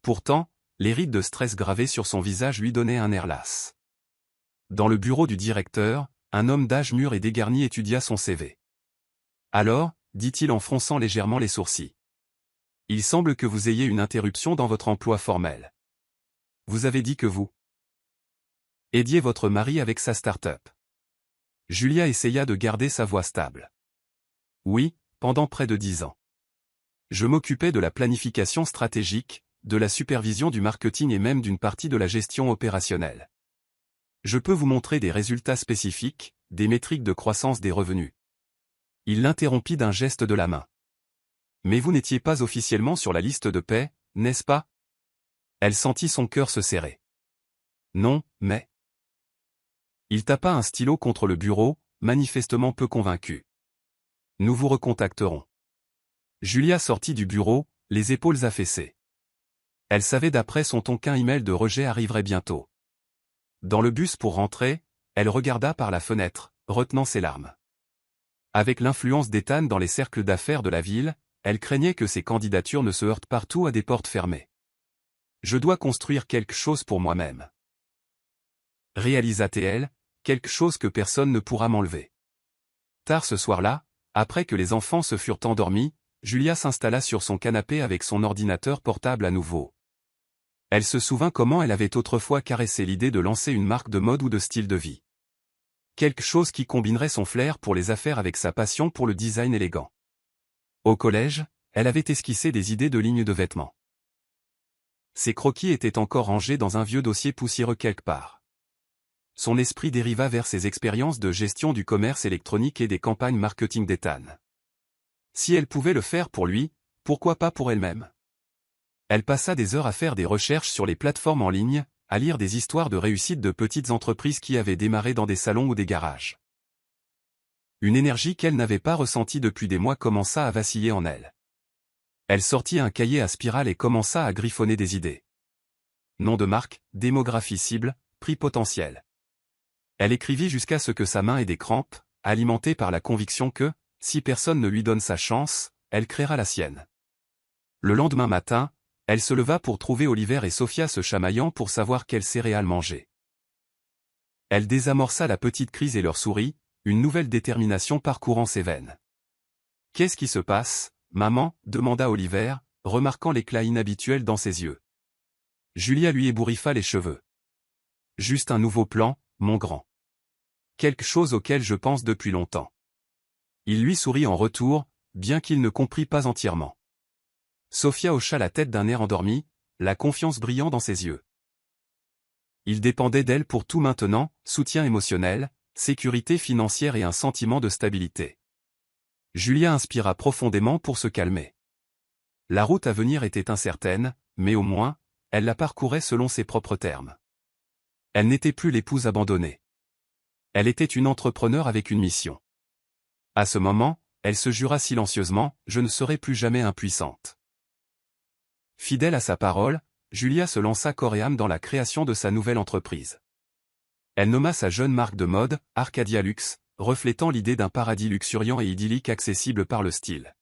Pourtant, les rides de stress gravées sur son visage lui donnaient un air las. Dans le bureau du directeur, un homme d'âge mûr et dégarni étudia son CV. « Alors, dit-il en fronçant légèrement les sourcils. Il semble que vous ayez une interruption dans votre emploi formel. Vous avez dit que vous aidiez votre mari avec sa start-up. » Julia essaya de garder sa voix stable. « Oui, pendant près de 10 ans. Je m'occupais de la planification stratégique, de la supervision du marketing et même d'une partie de la gestion opérationnelle. Je peux vous montrer des résultats spécifiques, des métriques de croissance des revenus. Il l'interrompit d'un geste de la main. Mais vous n'étiez pas officiellement sur la liste de paix, n'est-ce pas? Elle sentit son cœur se serrer. Non, mais... Il tapa un stylo contre le bureau, manifestement peu convaincu. Nous vous recontacterons. Julia sortit du bureau, les épaules affaissées. Elle savait d'après son ton qu'un email de rejet arriverait bientôt. Dans le bus pour rentrer, elle regarda par la fenêtre, retenant ses larmes. Avec l'influence d'Ethan dans les cercles d'affaires de la ville, elle craignait que ses candidatures ne se heurtent partout à des portes fermées. Je dois construire quelque chose pour moi-même. Réalisa-t-elle, quelque chose que personne ne pourra m'enlever. Tard ce soir-là, après que les enfants se furent endormis, Julia s'installa sur son canapé avec son ordinateur portable à nouveau. Elle se souvint comment elle avait autrefois caressé l'idée de lancer une marque de mode ou de style de vie. Quelque chose qui combinerait son flair pour les affaires avec sa passion pour le design élégant. Au collège, elle avait esquissé des idées de lignes de vêtements. Ses croquis étaient encore rangés dans un vieux dossier poussiéreux quelque part. Son esprit dériva vers ses expériences de gestion du commerce électronique et des campagnes marketing d'Ethan. Si elle pouvait le faire pour lui, pourquoi pas pour elle-même? Elle passa des heures à faire des recherches sur les plateformes en ligne, à lire des histoires de réussite de petites entreprises qui avaient démarré dans des salons ou des garages. Une énergie qu'elle n'avait pas ressentie depuis des mois commença à vaciller en elle. Elle sortit un cahier à spirale et commença à griffonner des idées. Nom de marque, démographie cible, prix potentiel. Elle écrivit jusqu'à ce que sa main ait des crampes, alimentée par la conviction que, si personne ne lui donne sa chance, elle créera la sienne. Le lendemain matin, elle se leva pour trouver Oliver et Sophia se chamaillant pour savoir quelle céréale manger. Elle désamorça la petite crise et leur sourit, une nouvelle détermination parcourant ses veines. « Qu'est-ce qui se passe, maman ?» demanda Oliver, remarquant l'éclat inhabituel dans ses yeux. Julia lui ébouriffa les cheveux. « Juste un nouveau plan, mon grand. Quelque chose auquel je pense depuis longtemps. » Il lui sourit en retour, bien qu'il ne comprît pas entièrement. Sophia hocha la tête d'un air endormi, la confiance brillant dans ses yeux. Il dépendait d'elle pour tout maintenant, soutien émotionnel, sécurité financière et un sentiment de stabilité. Julia inspira profondément pour se calmer. La route à venir était incertaine, mais au moins, elle la parcourait selon ses propres termes. Elle n'était plus l'épouse abandonnée. Elle était une entrepreneure avec une mission. À ce moment, elle se jura silencieusement, « Je ne serai plus jamais impuissante. » Fidèle à sa parole, Julia se lança corps et âme dans la création de sa nouvelle entreprise. Elle nomma sa jeune marque de mode, Arcadia Luxe, reflétant l'idée d'un paradis luxuriant et idyllique accessible par le style.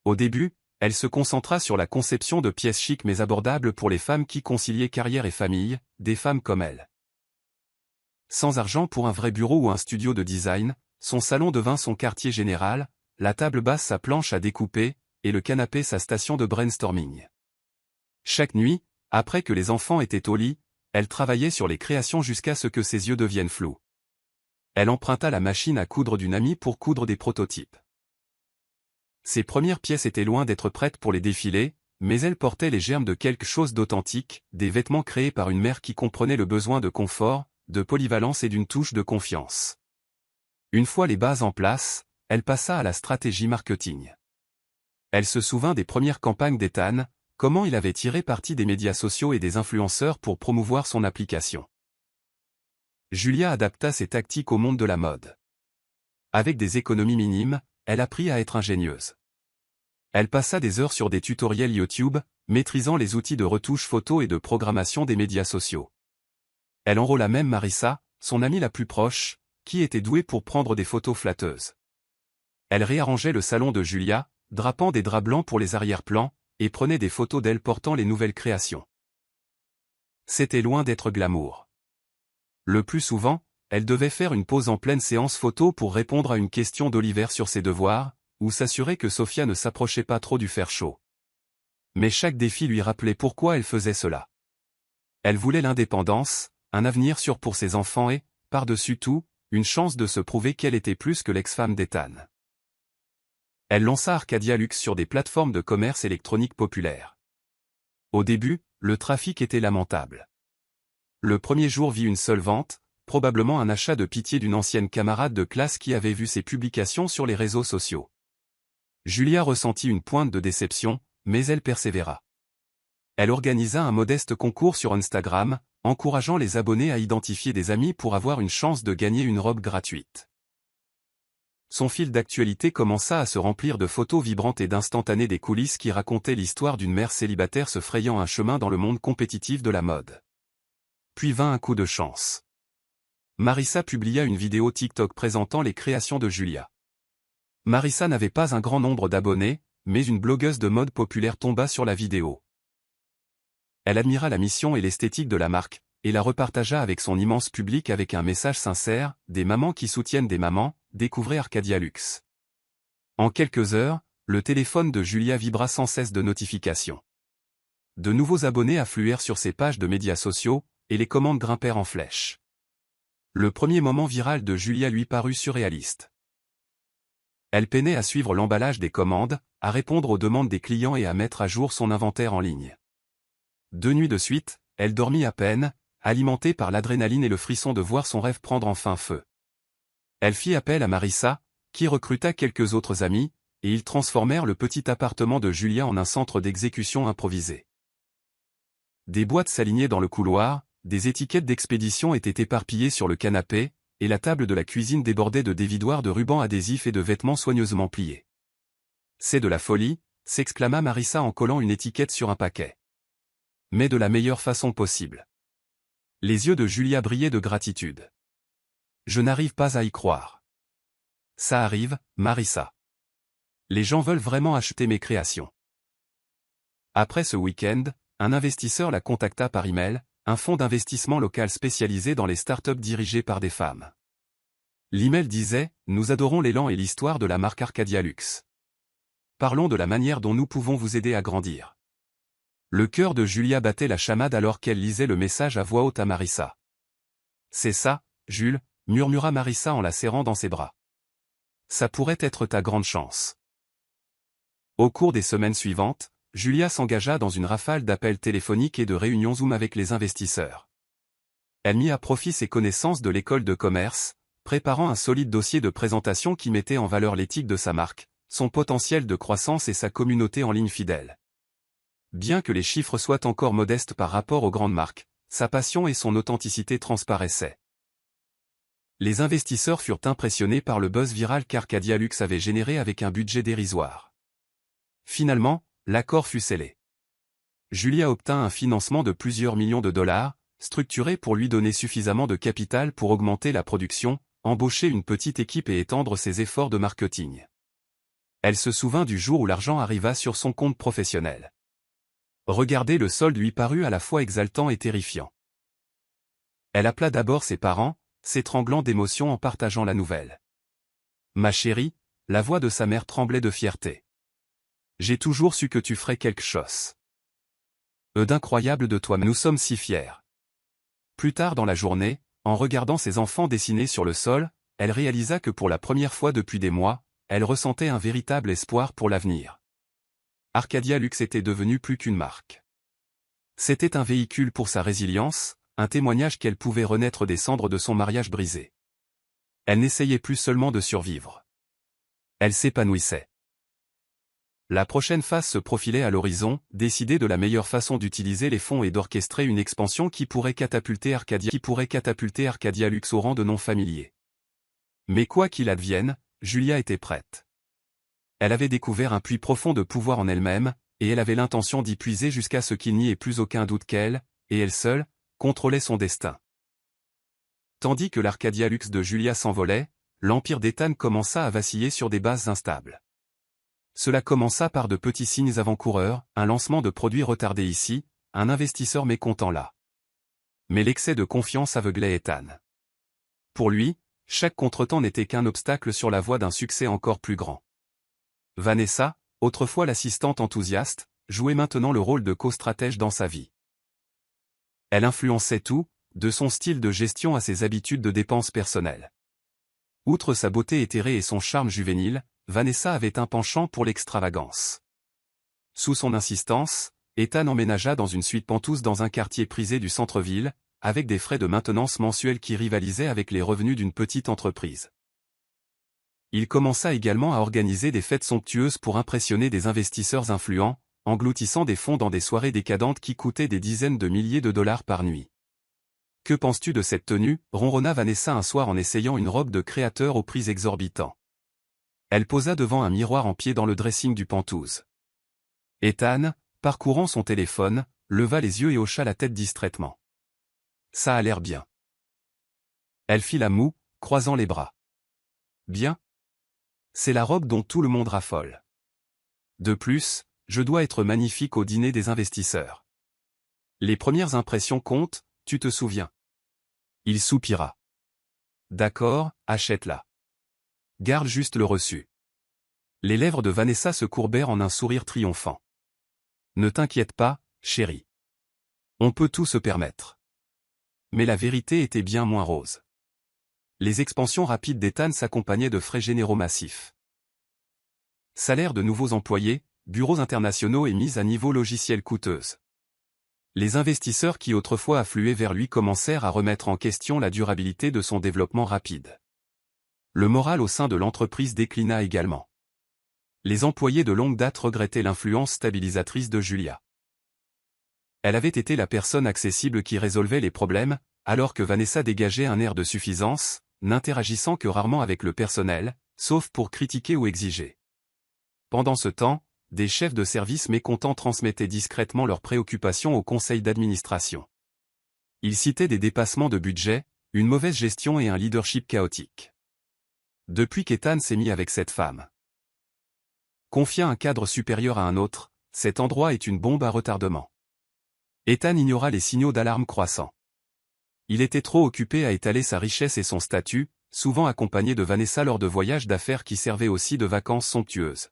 Au début, elle se concentra sur la conception de pièces chics mais abordables pour les femmes qui conciliaient carrière et famille, des femmes comme elle. Sans argent pour un vrai bureau ou un studio de design, son salon devint son quartier général, la table basse sa planche à découper, et le canapé sa station de brainstorming. Chaque nuit, après que les enfants étaient au lit, elle travaillait sur les créations jusqu'à ce que ses yeux deviennent flous. Elle emprunta la machine à coudre d'une amie pour coudre des prototypes. Ses premières pièces étaient loin d'être prêtes pour les défilés, mais elles portaient les germes de quelque chose d'authentique, des vêtements créés par une mère qui comprenait le besoin de confort, de polyvalence et d'une touche de confiance. Une fois les bases en place, elle passa à la stratégie marketing. Elle se souvint des premières campagnes d'Ethan, comment il avait tiré parti des médias sociaux et des influenceurs pour promouvoir son application. Julia adapta ses tactiques au monde de la mode. Avec des économies minimes, elle apprit à être ingénieuse. Elle passa des heures sur des tutoriels YouTube, maîtrisant les outils de retouche photo et de programmation des médias sociaux. Elle enrôla même Marissa, son amie la plus proche, qui était douée pour prendre des photos flatteuses. Elle réarrangeait le salon de Julia, drapant des draps blancs pour les arrière-plans, et prenait des photos d'elle portant les nouvelles créations. C'était loin d'être glamour. Le plus souvent, elle devait faire une pause en pleine séance photo pour répondre à une question d'Oliver sur ses devoirs, ou s'assurer que Sophia ne s'approchait pas trop du fer chaud. Mais chaque défi lui rappelait pourquoi elle faisait cela. Elle voulait l'indépendance, un avenir sûr pour ses enfants et, par-dessus tout, une chance de se prouver qu'elle était plus que l'ex-femme d'Ethan. Elle lança Arcadia Luxe sur des plateformes de commerce électronique populaires. Au début, le trafic était lamentable. Le premier jour vit une seule vente, probablement un achat de pitié d'une ancienne camarade de classe qui avait vu ses publications sur les réseaux sociaux. Julia ressentit une pointe de déception, mais elle persévéra. Elle organisa un modeste concours sur Instagram, encourageant les abonnés à identifier des amis pour avoir une chance de gagner une robe gratuite. Son fil d'actualité commença à se remplir de photos vibrantes et d'instantanées des coulisses qui racontaient l'histoire d'une mère célibataire se frayant un chemin dans le monde compétitif de la mode. Puis vint un coup de chance. Marissa publia une vidéo TikTok présentant les créations de Julia. Marissa n'avait pas un grand nombre d'abonnés, mais une blogueuse de mode populaire tomba sur la vidéo. Elle admira la mission et l'esthétique de la marque, et la repartagea avec son immense public avec un message sincère, des mamans qui soutiennent des mamans, découvrez Arcadia Luxe. En quelques heures, le téléphone de Julia vibra sans cesse de notifications. De nouveaux abonnés affluèrent sur ses pages de médias sociaux, et les commandes grimpèrent en flèche. Le premier moment viral de Julia lui parut surréaliste. Elle peinait à suivre l'emballage des commandes, à répondre aux demandes des clients et à mettre à jour son inventaire en ligne. 2 nuits de suite, elle dormit à peine, alimentée par l'adrénaline et le frisson de voir son rêve prendre enfin feu. Elle fit appel à Marissa, qui recruta quelques autres amis, et ils transformèrent le petit appartement de Julia en un centre d'exécution improvisé. Des boîtes s'alignaient dans le couloir, des étiquettes d'expédition étaient éparpillées sur le canapé, et la table de la cuisine débordait de dévidoirs de rubans adhésifs et de vêtements soigneusement pliés. « C'est de la folie !» s'exclama Marissa en collant une étiquette sur un paquet. Mais de la meilleure façon possible. Les yeux de Julia brillaient de gratitude. « Je n'arrive pas à y croire. Ça arrive, Marissa. Les gens veulent vraiment acheter mes créations. » Après ce week-end, un investisseur la contacta par email, un fonds d'investissement local spécialisé dans les startups dirigées par des femmes. L'email disait « Nous adorons l'élan et l'histoire de la marque Arcadia Luxe. Parlons de la manière dont nous pouvons vous aider à grandir. » Le cœur de Julia battait la chamade alors qu'elle lisait le message à voix haute à Marissa. « C'est ça, Jules », murmura Marissa en la serrant dans ses bras. « Ça pourrait être ta grande chance. » Au cours des semaines suivantes, Julia s'engagea dans une rafale d'appels téléphoniques et de réunions Zoom avec les investisseurs. Elle mit à profit ses connaissances de l'école de commerce, préparant un solide dossier de présentation qui mettait en valeur l'éthique de sa marque, son potentiel de croissance et sa communauté en ligne fidèle. Bien que les chiffres soient encore modestes par rapport aux grandes marques, sa passion et son authenticité transparaissaient. Les investisseurs furent impressionnés par le buzz viral qu'Arcadia Luxe avait généré avec un budget dérisoire. Finalement, l'accord fut scellé. Julia obtint un financement de plusieurs millions de dollars, structuré pour lui donner suffisamment de capital pour augmenter la production, embaucher une petite équipe et étendre ses efforts de marketing. Elle se souvint du jour où l'argent arriva sur son compte professionnel. Regarder le solde lui parut à la fois exaltant et terrifiant. Elle appela d'abord ses parents, s'étranglant d'émotion en partageant la nouvelle. « Ma chérie », la voix de sa mère tremblait de fierté. « J'ai toujours su que tu ferais quelque chose. D'incroyable de toi, nous sommes si fiers. » Plus tard dans la journée, en regardant ses enfants dessiner sur le sol, elle réalisa que pour la première fois depuis des mois, elle ressentait un véritable espoir pour l'avenir. Arcadia Luxe était devenu plus qu'une marque. C'était un véhicule pour sa résilience, un témoignage qu'elle pouvait renaître des cendres de son mariage brisé. Elle n'essayait plus seulement de survivre. Elle s'épanouissait. La prochaine phase se profilait à l'horizon, décider de la meilleure façon d'utiliser les fonds et d'orchestrer une expansion qui pourrait catapulter Arcadia Luxe au rang de nom familier. Mais quoi qu'il advienne, Julia était prête. Elle avait découvert un puits profond de pouvoir en elle-même, et elle avait l'intention d'y puiser jusqu'à ce qu'il n'y ait plus aucun doute qu'elle, et elle seule, contrôlait son destin. Tandis que l'Arcadia Luxe de Julia s'envolait, l'empire d'Ethan commença à vaciller sur des bases instables. Cela commença par de petits signes avant-coureurs, un lancement de produits retardé ici, un investisseur mécontent là. Mais l'excès de confiance aveuglait Ethan. Pour lui, chaque contretemps n'était qu'un obstacle sur la voie d'un succès encore plus grand. Vanessa, autrefois l'assistante enthousiaste, jouait maintenant le rôle de co-stratège dans sa vie. Elle influençait tout, de son style de gestion à ses habitudes de dépenses personnelles. Outre sa beauté éthérée et son charme juvénile, Vanessa avait un penchant pour l'extravagance. Sous son insistance, Ethan emménagea dans une suite pantouse dans un quartier prisé du centre-ville, avec des frais de maintenance mensuels qui rivalisaient avec les revenus d'une petite entreprise. Il commença également à organiser des fêtes somptueuses pour impressionner des investisseurs influents, engloutissant des fonds dans des soirées décadentes qui coûtaient des dizaines de milliers de dollars par nuit. « Que penses-tu de cette tenue » ronronna Vanessa un soir en essayant une robe de créateur aux prix exorbitants. Elle posa devant un miroir en pied dans le dressing du Penthouse. Ethan, parcourant son téléphone, leva les yeux et hocha la tête distraitement. Ça a l'air bien. Elle fit la moue, croisant les bras. Bien. C'est la robe dont tout le monde raffole. De plus, je dois être magnifique au dîner des investisseurs. Les premières impressions comptent, tu te souviens. Il soupira. D'accord, achète-la. Garde juste le reçu. Les lèvres de Vanessa se courbèrent en un sourire triomphant. Ne t'inquiète pas, chérie. On peut tout se permettre. Mais la vérité était bien moins rose. Les expansions rapides d'Ethan s'accompagnaient de frais généraux massifs. Salaire de nouveaux employés, bureaux internationaux et mise à niveau logiciels coûteuses. Les investisseurs qui autrefois affluaient vers lui commencèrent à remettre en question la durabilité de son développement rapide. Le moral au sein de l'entreprise déclina également. Les employés de longue date regrettaient l'influence stabilisatrice de Julia. Elle avait été la personne accessible qui résolvait les problèmes, alors que Vanessa dégageait un air de suffisance, n'interagissant que rarement avec le personnel, sauf pour critiquer ou exiger. Pendant ce temps, des chefs de service mécontents transmettaient discrètement leurs préoccupations au conseil d'administration. Ils citaient des dépassements de budget, une mauvaise gestion et un leadership chaotique. Depuis qu'Ethan s'est mis avec cette femme. Confia un cadre supérieur à un autre, cet endroit est une bombe à retardement. Ethan ignora les signaux d'alarme croissants. Il était trop occupé à étaler sa richesse et son statut, souvent accompagné de Vanessa lors de voyages d'affaires qui servaient aussi de vacances somptueuses.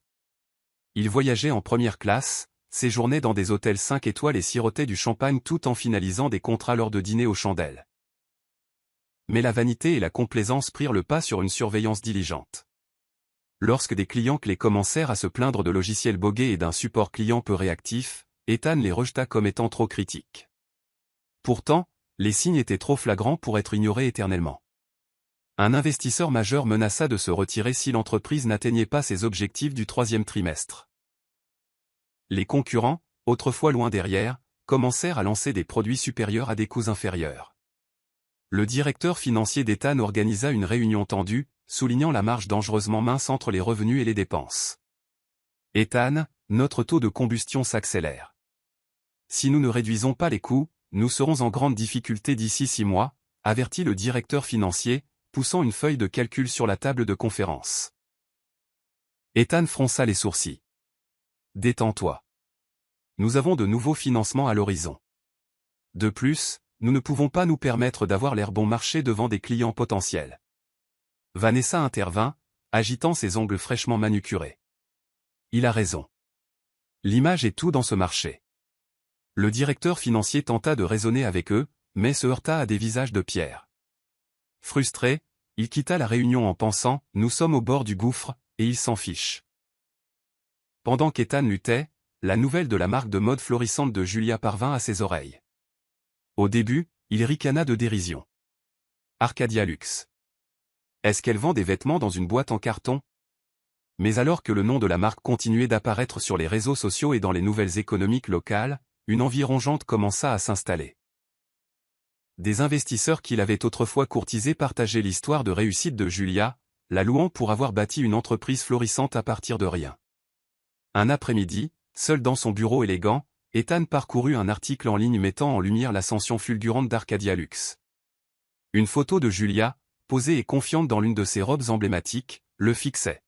Il voyageait en première classe, séjournait dans des hôtels 5 étoiles et sirotait du champagne tout en finalisant des contrats lors de dîners aux chandelles. Mais la vanité et la complaisance prirent le pas sur une surveillance diligente. Lorsque des clients clés commencèrent à se plaindre de logiciels bogués et d'un support client peu réactif, Ethan les rejeta comme étant trop critiques. Pourtant, les signes étaient trop flagrants pour être ignorés éternellement. Un investisseur majeur menaça de se retirer si l'entreprise n'atteignait pas ses objectifs du troisième trimestre. Les concurrents, autrefois loin derrière, commencèrent à lancer des produits supérieurs à des coûts inférieurs. Le directeur financier d'Ethan organisa une réunion tendue, soulignant la marge dangereusement mince entre les revenus et les dépenses. Ethan, notre taux de combustion s'accélère. Si nous ne réduisons pas les coûts, nous serons en grande difficulté d'ici 6 mois, avertit le directeur financier, poussant une feuille de calcul sur la table de conférence. Ethan fronça les sourcils. Détends-toi. Nous avons de nouveaux financements à l'horizon. De plus, nous ne pouvons pas nous permettre d'avoir l'air bon marché devant des clients potentiels. Vanessa intervint, agitant ses ongles fraîchement manucurés. Il a raison. L'image est tout dans ce marché. Le directeur financier tenta de raisonner avec eux, mais se heurta à des visages de pierre. Frustré, il quitta la réunion en pensant « Nous sommes au bord du gouffre » et il s'en fiche. Pendant qu'Ethan luttait, la nouvelle de la marque de mode florissante de Julia parvint à ses oreilles. Au début, il ricana de dérision. Arcadia Luxe. Est-ce qu'elle vend des vêtements dans une boîte en carton? Mais alors que le nom de la marque continuait d'apparaître sur les réseaux sociaux et dans les nouvelles économiques locales, une envie rongeante commença à s'installer. Des investisseurs qui l'avaient autrefois courtisé partageaient l'histoire de réussite de Julia, la louant pour avoir bâti une entreprise florissante à partir de rien. Un après-midi, seul dans son bureau élégant, Ethan parcourut un article en ligne mettant en lumière l'ascension fulgurante d'Arcadia Luxe. Une photo de Julia, posée et confiante dans l'une de ses robes emblématiques, le fixait.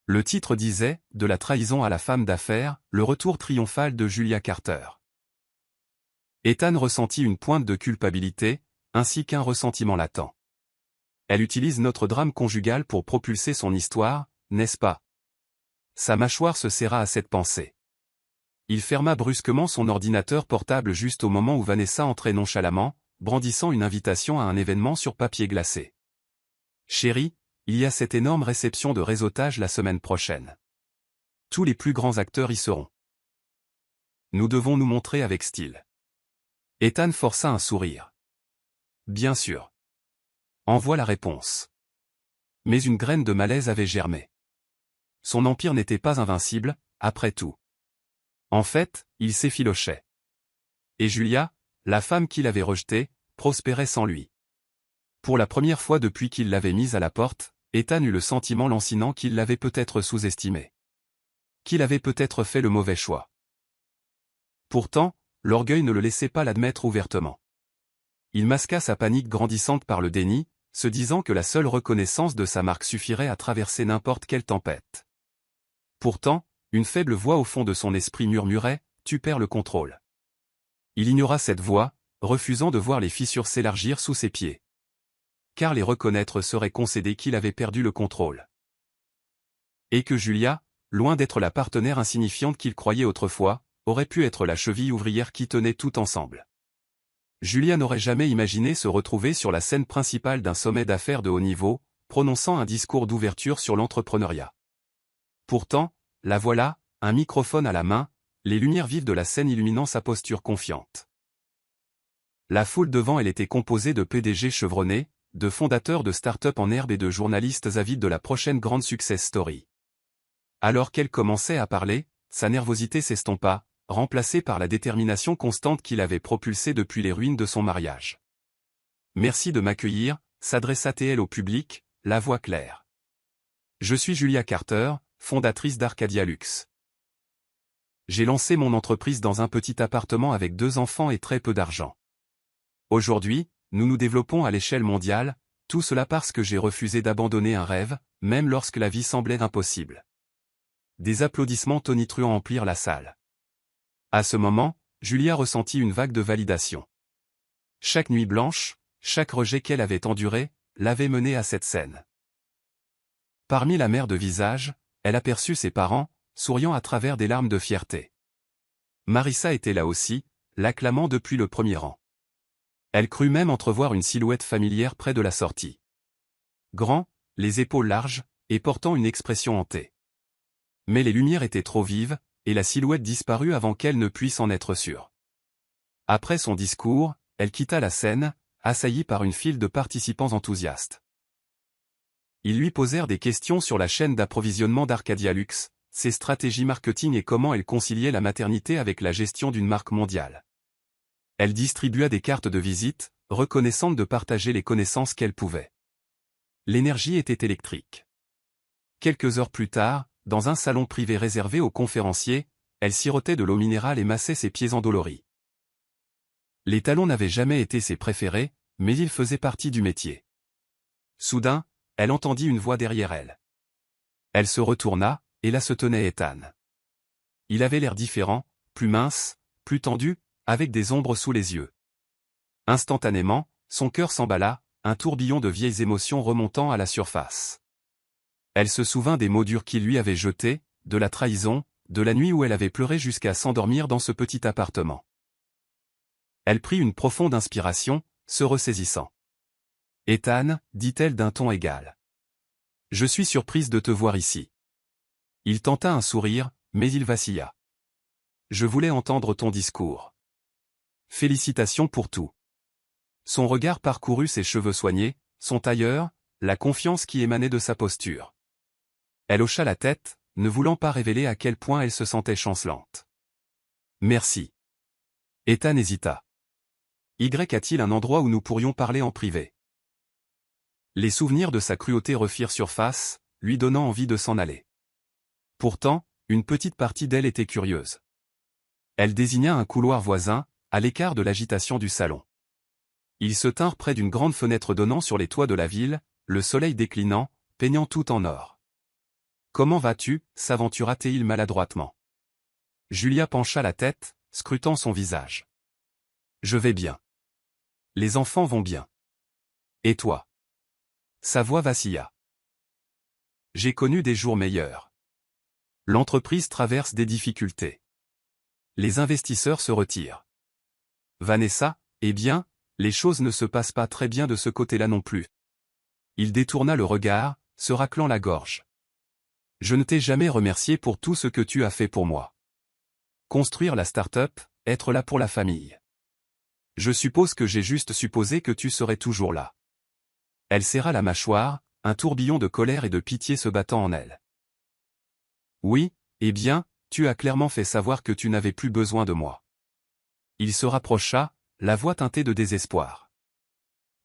Le titre disait « De la trahison à la femme d'affaires, le retour triomphal de Julia Carter ». Ethan ressentit une pointe de culpabilité, ainsi qu'un ressentiment latent. Elle utilise notre drame conjugal pour propulser son histoire, n'est-ce pas? Sa mâchoire se serra à cette pensée. Il ferma brusquement son ordinateur portable juste au moment où Vanessa entrait nonchalamment, brandissant une invitation à un événement sur papier glacé. « Chérie, il y a cette énorme réception de réseautage la semaine prochaine. Tous les plus grands acteurs y seront. Nous devons nous montrer avec style. » Ethan força un sourire. Bien sûr. Envoie la réponse. Mais une graine de malaise avait germé. Son empire n'était pas invincible, après tout. En fait, il s'effilochait. Et Julia, la femme qu'il avait rejetée, prospérait sans lui. Pour la première fois depuis qu'il l'avait mise à la porte, Ethan eut le sentiment lancinant qu'il l'avait peut-être sous-estimé. Qu'il avait peut-être fait le mauvais choix. Pourtant, l'orgueil ne le laissait pas l'admettre ouvertement. Il masqua sa panique grandissante par le déni, se disant que la seule reconnaissance de sa marque suffirait à traverser n'importe quelle tempête. Pourtant, une faible voix au fond de son esprit murmurait « Tu perds le contrôle ». Il ignora cette voix, refusant de voir les fissures s'élargir sous ses pieds. Car les reconnaître serait concéder qu'il avait perdu le contrôle. Et que Julia, loin d'être la partenaire insignifiante qu'il croyait autrefois, aurait pu être la cheville ouvrière qui tenait tout ensemble. Julia n'aurait jamais imaginé se retrouver sur la scène principale d'un sommet d'affaires de haut niveau, prononçant un discours d'ouverture sur l'entrepreneuriat. Pourtant, la voilà, un microphone à la main, les lumières vives de la scène illuminant sa posture confiante. La foule devant elle était composée de PDG chevronnés, de fondateurs de start-up en herbe et de journalistes avides de la prochaine grande success story. Alors qu'elle commençait à parler, sa nervosité s'estompa, remplacée par la détermination constante qui l'avait propulsée depuis les ruines de son mariage. « Merci de m'accueillir », s'adressa-t-elle au public, la voix claire. « Je suis Julia Carter, fondatrice d'Arcadia Luxe. J'ai lancé mon entreprise dans un petit appartement avec 2 enfants et très peu d'argent. Aujourd'hui, nous nous développons à l'échelle mondiale, tout cela parce que j'ai refusé d'abandonner un rêve, même lorsque la vie semblait impossible. » Des applaudissements tonitruants emplirent la salle. À ce moment, Julia ressentit une vague de validation. Chaque nuit blanche, chaque rejet qu'elle avait enduré, l'avait menée à cette scène. Parmi la mer de visages, elle aperçut ses parents, souriant à travers des larmes de fierté. Marissa était là aussi, l'acclamant depuis le premier rang. Elle crut même entrevoir une silhouette familière près de la sortie. Grand, les épaules larges, et portant une expression hantée. Mais les lumières étaient trop vives, et la silhouette disparut avant qu'elle ne puisse en être sûre. Après son discours, elle quitta la scène, assaillie par une file de participants enthousiastes. Ils lui posèrent des questions sur la chaîne d'approvisionnement d'Arcadia Luxe, ses stratégies marketing et comment elle conciliait la maternité avec la gestion d'une marque mondiale. Elle distribua des cartes de visite, reconnaissante de partager les connaissances qu'elle pouvait. L'énergie était électrique. Quelques heures plus tard, dans un salon privé réservé aux conférenciers, elle sirotait de l'eau minérale et massait ses pieds endoloris. Les talons n'avaient jamais été ses préférés, mais ils faisaient partie du métier. Soudain, elle entendit une voix derrière elle. Elle se retourna, et là se tenait Ethan. Il avait l'air différent, plus mince, plus tendu, avec des ombres sous les yeux. Instantanément, son cœur s'emballa, un tourbillon de vieilles émotions remontant à la surface. Elle se souvint des mots durs qu'il lui avait jetés, de la trahison, de la nuit où elle avait pleuré jusqu'à s'endormir dans ce petit appartement. Elle prit une profonde inspiration, se ressaisissant. « Ethan, dit-elle d'un ton égal. Je suis surprise de te voir ici. » Il tenta un sourire, mais il vacilla. « Je voulais entendre ton discours. Félicitations pour tout. » Son regard parcourut ses cheveux soignés, son tailleur, la confiance qui émanait de sa posture. Elle hocha la tête, ne voulant pas révéler à quel point elle se sentait chancelante. « Merci. » Ethan hésita. « Y a-t-il un endroit où nous pourrions parler en privé ?» Les souvenirs de sa cruauté refirent surface, lui donnant envie de s'en aller. Pourtant, une petite partie d'elle était curieuse. Elle désigna un couloir voisin, à l'écart de l'agitation du salon. Ils se tinrent près d'une grande fenêtre donnant sur les toits de la ville, le soleil déclinant, peignant tout en or. « Comment vas-tu » s'aventura-t-il maladroitement. Julia pencha la tête, scrutant son visage. « Je vais bien. Les enfants vont bien. Et toi ?» Sa voix vacilla. « J'ai connu des jours meilleurs. L'entreprise traverse des difficultés. Les investisseurs se retirent. Vanessa, eh bien, les choses ne se passent pas très bien de ce côté-là non plus. » Il détourna le regard, se raclant la gorge. « Je ne t'ai jamais remercié pour tout ce que tu as fait pour moi. Construire la start-up, être là pour la famille. Je suppose que j'ai juste supposé que tu serais toujours là. Elle serra la mâchoire, un tourbillon de colère et de pitié se battant en elle. Oui, eh bien, tu as clairement fait savoir que tu n'avais plus besoin de moi. Il se rapprocha, la voix teintée de désespoir.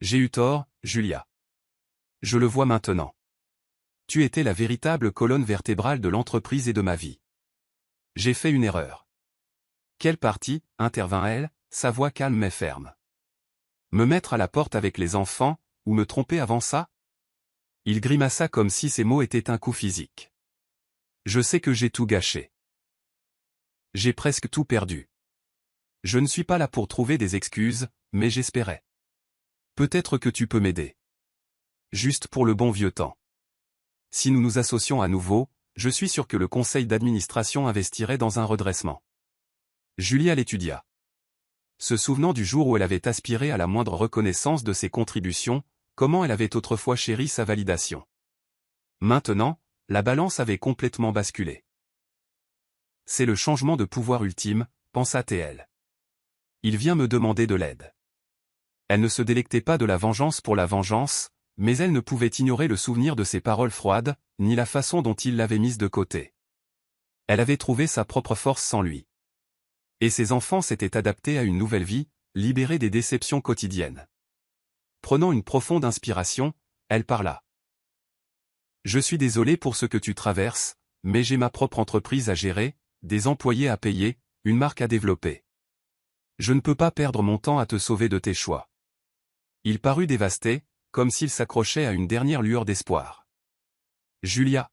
J'ai eu tort, Julia. Je le vois maintenant. Tu étais la véritable colonne vertébrale de l'entreprise et de ma vie. J'ai fait une erreur. Quelle partie, intervint-elle, sa voix calme mais ferme. Me mettre à la porte avec les enfants, ou me tromper avant ça? Il grimaça comme si ces mots étaient un coup physique. Je sais que j'ai tout gâché. J'ai presque tout perdu. Je ne suis pas là pour trouver des excuses, mais j'espérais. Peut-être que tu peux m'aider. Juste pour le bon vieux temps. Si nous nous associons à nouveau, je suis sûr que le conseil d'administration investirait dans un redressement. Julia l'étudia. Se souvenant du jour où elle avait aspiré à la moindre reconnaissance de ses contributions, comment elle avait autrefois chéri sa validation. Maintenant, la balance avait complètement basculé. C'est le changement de pouvoir ultime, pensa-t-elle. Il vient me demander de l'aide. Elle ne se délectait pas de la vengeance pour la vengeance, mais elle ne pouvait ignorer le souvenir de ses paroles froides, ni la façon dont il l'avait mise de côté. Elle avait trouvé sa propre force sans lui. Et ses enfants s'étaient adaptés à une nouvelle vie, libérés des déceptions quotidiennes. Prenant une profonde inspiration, elle parla. Je suis désolé pour ce que tu traverses, mais j'ai ma propre entreprise à gérer, des employés à payer, une marque à développer. Je ne peux pas perdre mon temps à te sauver de tes choix. Il parut dévasté, comme s'il s'accrochait à une dernière lueur d'espoir. Julia.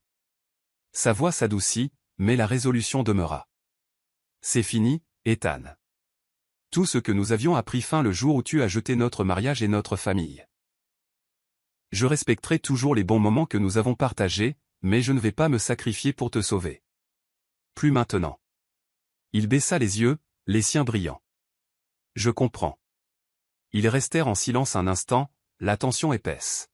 Sa voix s'adoucit, mais la résolution demeura. C'est fini, Ethan. Tout ce que nous avions a pris fin le jour où tu as jeté notre mariage et notre famille. Je respecterai toujours les bons moments que nous avons partagés, mais je ne vais pas me sacrifier pour te sauver. Plus maintenant. Il baissa les yeux, les siens brillants. Je comprends. Ils restèrent en silence un instant, la tension épaisse.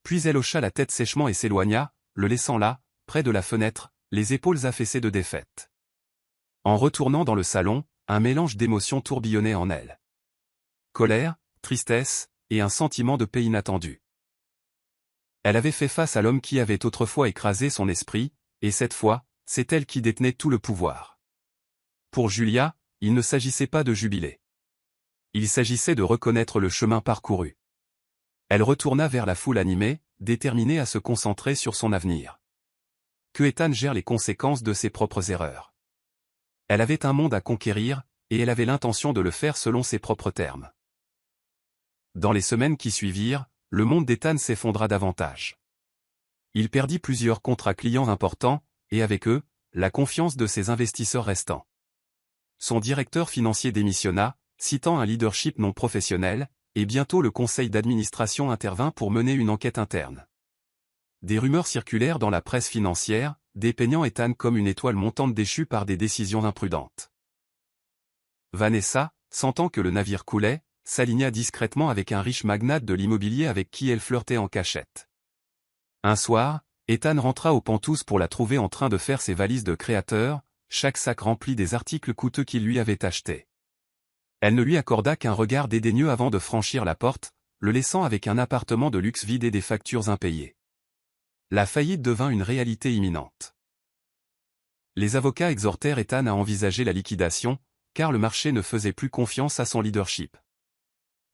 Puis elle hocha la tête sèchement et s'éloigna, le laissant là, près de la fenêtre, les épaules affaissées de défaite. En retournant dans le salon, un mélange d'émotions tourbillonnait en elle. Colère, tristesse, et un sentiment de paix inattendu. Elle avait fait face à l'homme qui avait autrefois écrasé son esprit, et cette fois, c'est elle qui détenait tout le pouvoir. Pour Julia, il ne s'agissait pas de jubiler. Il s'agissait de reconnaître le chemin parcouru. Elle retourna vers la foule animée, déterminée à se concentrer sur son avenir. Que Ethan gère les conséquences de ses propres erreurs. Elle avait un monde à conquérir, et elle avait l'intention de le faire selon ses propres termes. Dans les semaines qui suivirent, le monde d'Ethan s'effondra davantage. Il perdit plusieurs contrats clients importants, et avec eux, la confiance de ses investisseurs restants. Son directeur financier démissionna, citant un leadership non professionnel, et bientôt le conseil d'administration intervint pour mener une enquête interne. Des rumeurs circulèrent dans la presse financière, dépeignant Ethan comme une étoile montante déchue par des décisions imprudentes. Vanessa, sentant que le navire coulait, s'aligna discrètement avec un riche magnate de l'immobilier avec qui elle flirtait en cachette. Un soir, Ethan rentra au Penthouse pour la trouver en train de faire ses valises de créateur, chaque sac rempli des articles coûteux qu'il lui avait achetés. Elle ne lui accorda qu'un regard dédaigneux avant de franchir la porte, le laissant avec un appartement de luxe vide et des factures impayées. La faillite devint une réalité imminente. Les avocats exhortèrent Ethan à envisager la liquidation, car le marché ne faisait plus confiance à son leadership.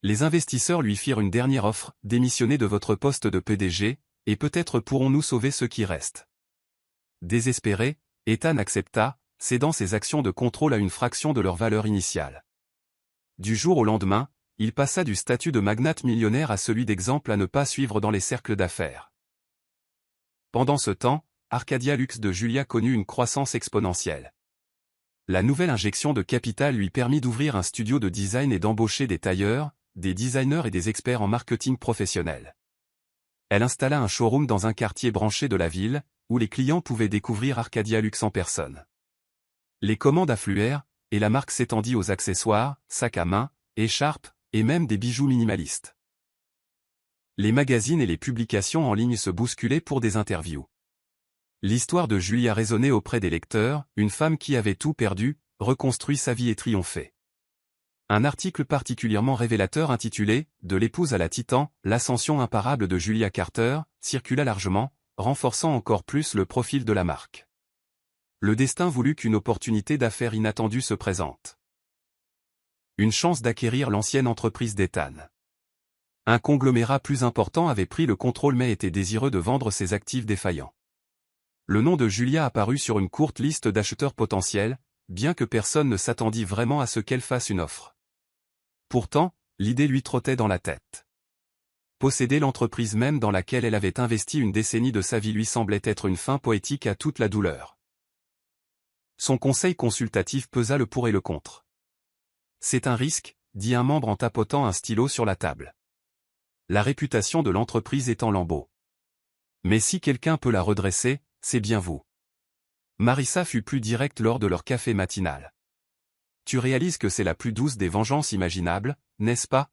Les investisseurs lui firent une dernière offre, démissionnez de votre poste de PDG, et peut-être pourrons-nous sauver ceux qui restent. Désespéré, Ethan accepta, cédant ses actions de contrôle à une fraction de leur valeur initiale. Du jour au lendemain, il passa du statut de magnate millionnaire à celui d'exemple à ne pas suivre dans les cercles d'affaires. Pendant ce temps, Arcadia Luxe de Julia connut une croissance exponentielle. La nouvelle injection de capital lui permit d'ouvrir un studio de design et d'embaucher des tailleurs, des designers et des experts en marketing professionnel. Elle installa un showroom dans un quartier branché de la ville, où les clients pouvaient découvrir Arcadia Luxe en personne. Les commandes affluèrent, et la marque s'étendit aux accessoires, sacs à main, écharpes, et même des bijoux minimalistes. Les magazines et les publications en ligne se bousculaient pour des interviews. L'histoire de Julia résonnait auprès des lecteurs, une femme qui avait tout perdu, reconstruit sa vie et triomphé. Un article particulièrement révélateur intitulé « De l'épouse à la Titan, l'ascension imparable de Julia Carter » circula largement, renforçant encore plus le profil de la marque. Le destin voulut qu'une opportunité d'affaires inattendue se présente. Une chance d'acquérir l'ancienne entreprise d'Ethan. Un conglomérat plus important avait pris le contrôle mais était désireux de vendre ses actifs défaillants. Le nom de Julia apparut sur une courte liste d'acheteurs potentiels, bien que personne ne s'attendît vraiment à ce qu'elle fasse une offre. Pourtant, l'idée lui trottait dans la tête. Posséder l'entreprise même dans laquelle elle avait investi une décennie de sa vie lui semblait être une fin poétique à toute la douleur. Son conseil consultatif pesa le pour et le contre. C'est un risque, dit un membre en tapotant un stylo sur la table. La réputation de l'entreprise est en lambeaux. Mais si quelqu'un peut la redresser, c'est bien vous. Marissa fut plus directe lors de leur café matinal. Tu réalises que c'est la plus douce des vengeances imaginables, n'est-ce pas?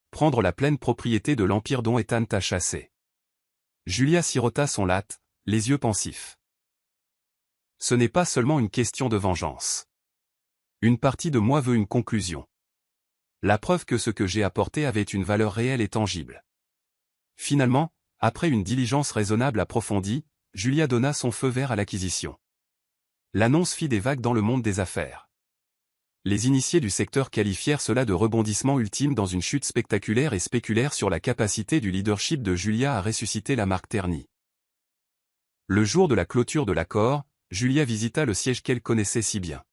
Prendre la pleine propriété de l'empire dont Ethan t'a chassé. Julia sirota son latte, les yeux pensifs. Ce n'est pas seulement une question de vengeance. Une partie de moi veut une conclusion. La preuve que ce que j'ai apporté avait une valeur réelle et tangible. Finalement, après une diligence raisonnable approfondie, Julia donna son feu vert à l'acquisition. L'annonce fit des vagues dans le monde des affaires. Les initiés du secteur qualifièrent cela de rebondissement ultime dans une chute spectaculaire et spéculèrent sur la capacité du leadership de Julia à ressusciter la marque ternie. Le jour de la clôture de l'accord, Julia visita le siège qu'elle connaissait si bien.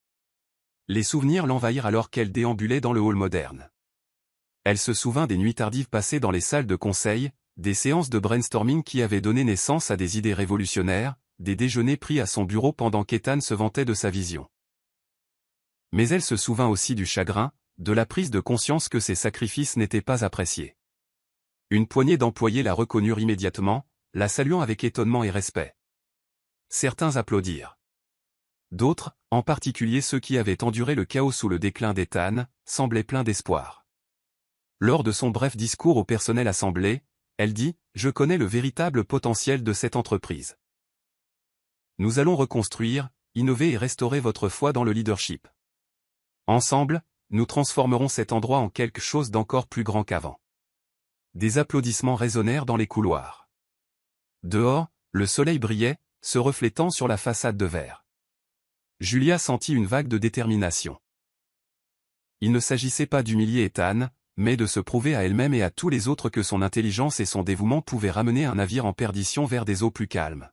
Les souvenirs l'envahirent alors qu'elle déambulait dans le hall moderne. Elle se souvint des nuits tardives passées dans les salles de conseil, des séances de brainstorming qui avaient donné naissance à des idées révolutionnaires, des déjeuners pris à son bureau pendant qu'Ethan se vantait de sa vision. Mais elle se souvint aussi du chagrin, de la prise de conscience que ses sacrifices n'étaient pas appréciés. Une poignée d'employés la reconnurent immédiatement, la saluant avec étonnement et respect. Certains applaudirent. D'autres, en particulier ceux qui avaient enduré le chaos sous le déclin d'Ethan, semblaient pleins d'espoir. Lors de son bref discours au personnel assemblé, elle dit « Je connais le véritable potentiel de cette entreprise. Nous allons reconstruire, innover et restaurer votre foi dans le leadership. Ensemble, nous transformerons cet endroit en quelque chose d'encore plus grand qu'avant. » Des applaudissements résonnèrent dans les couloirs. Dehors, le soleil brillait, se reflétant sur la façade de verre. Julia sentit une vague de détermination. Il ne s'agissait pas d'humilier Ethan, mais de se prouver à elle-même et à tous les autres que son intelligence et son dévouement pouvaient ramener un navire en perdition vers des eaux plus calmes.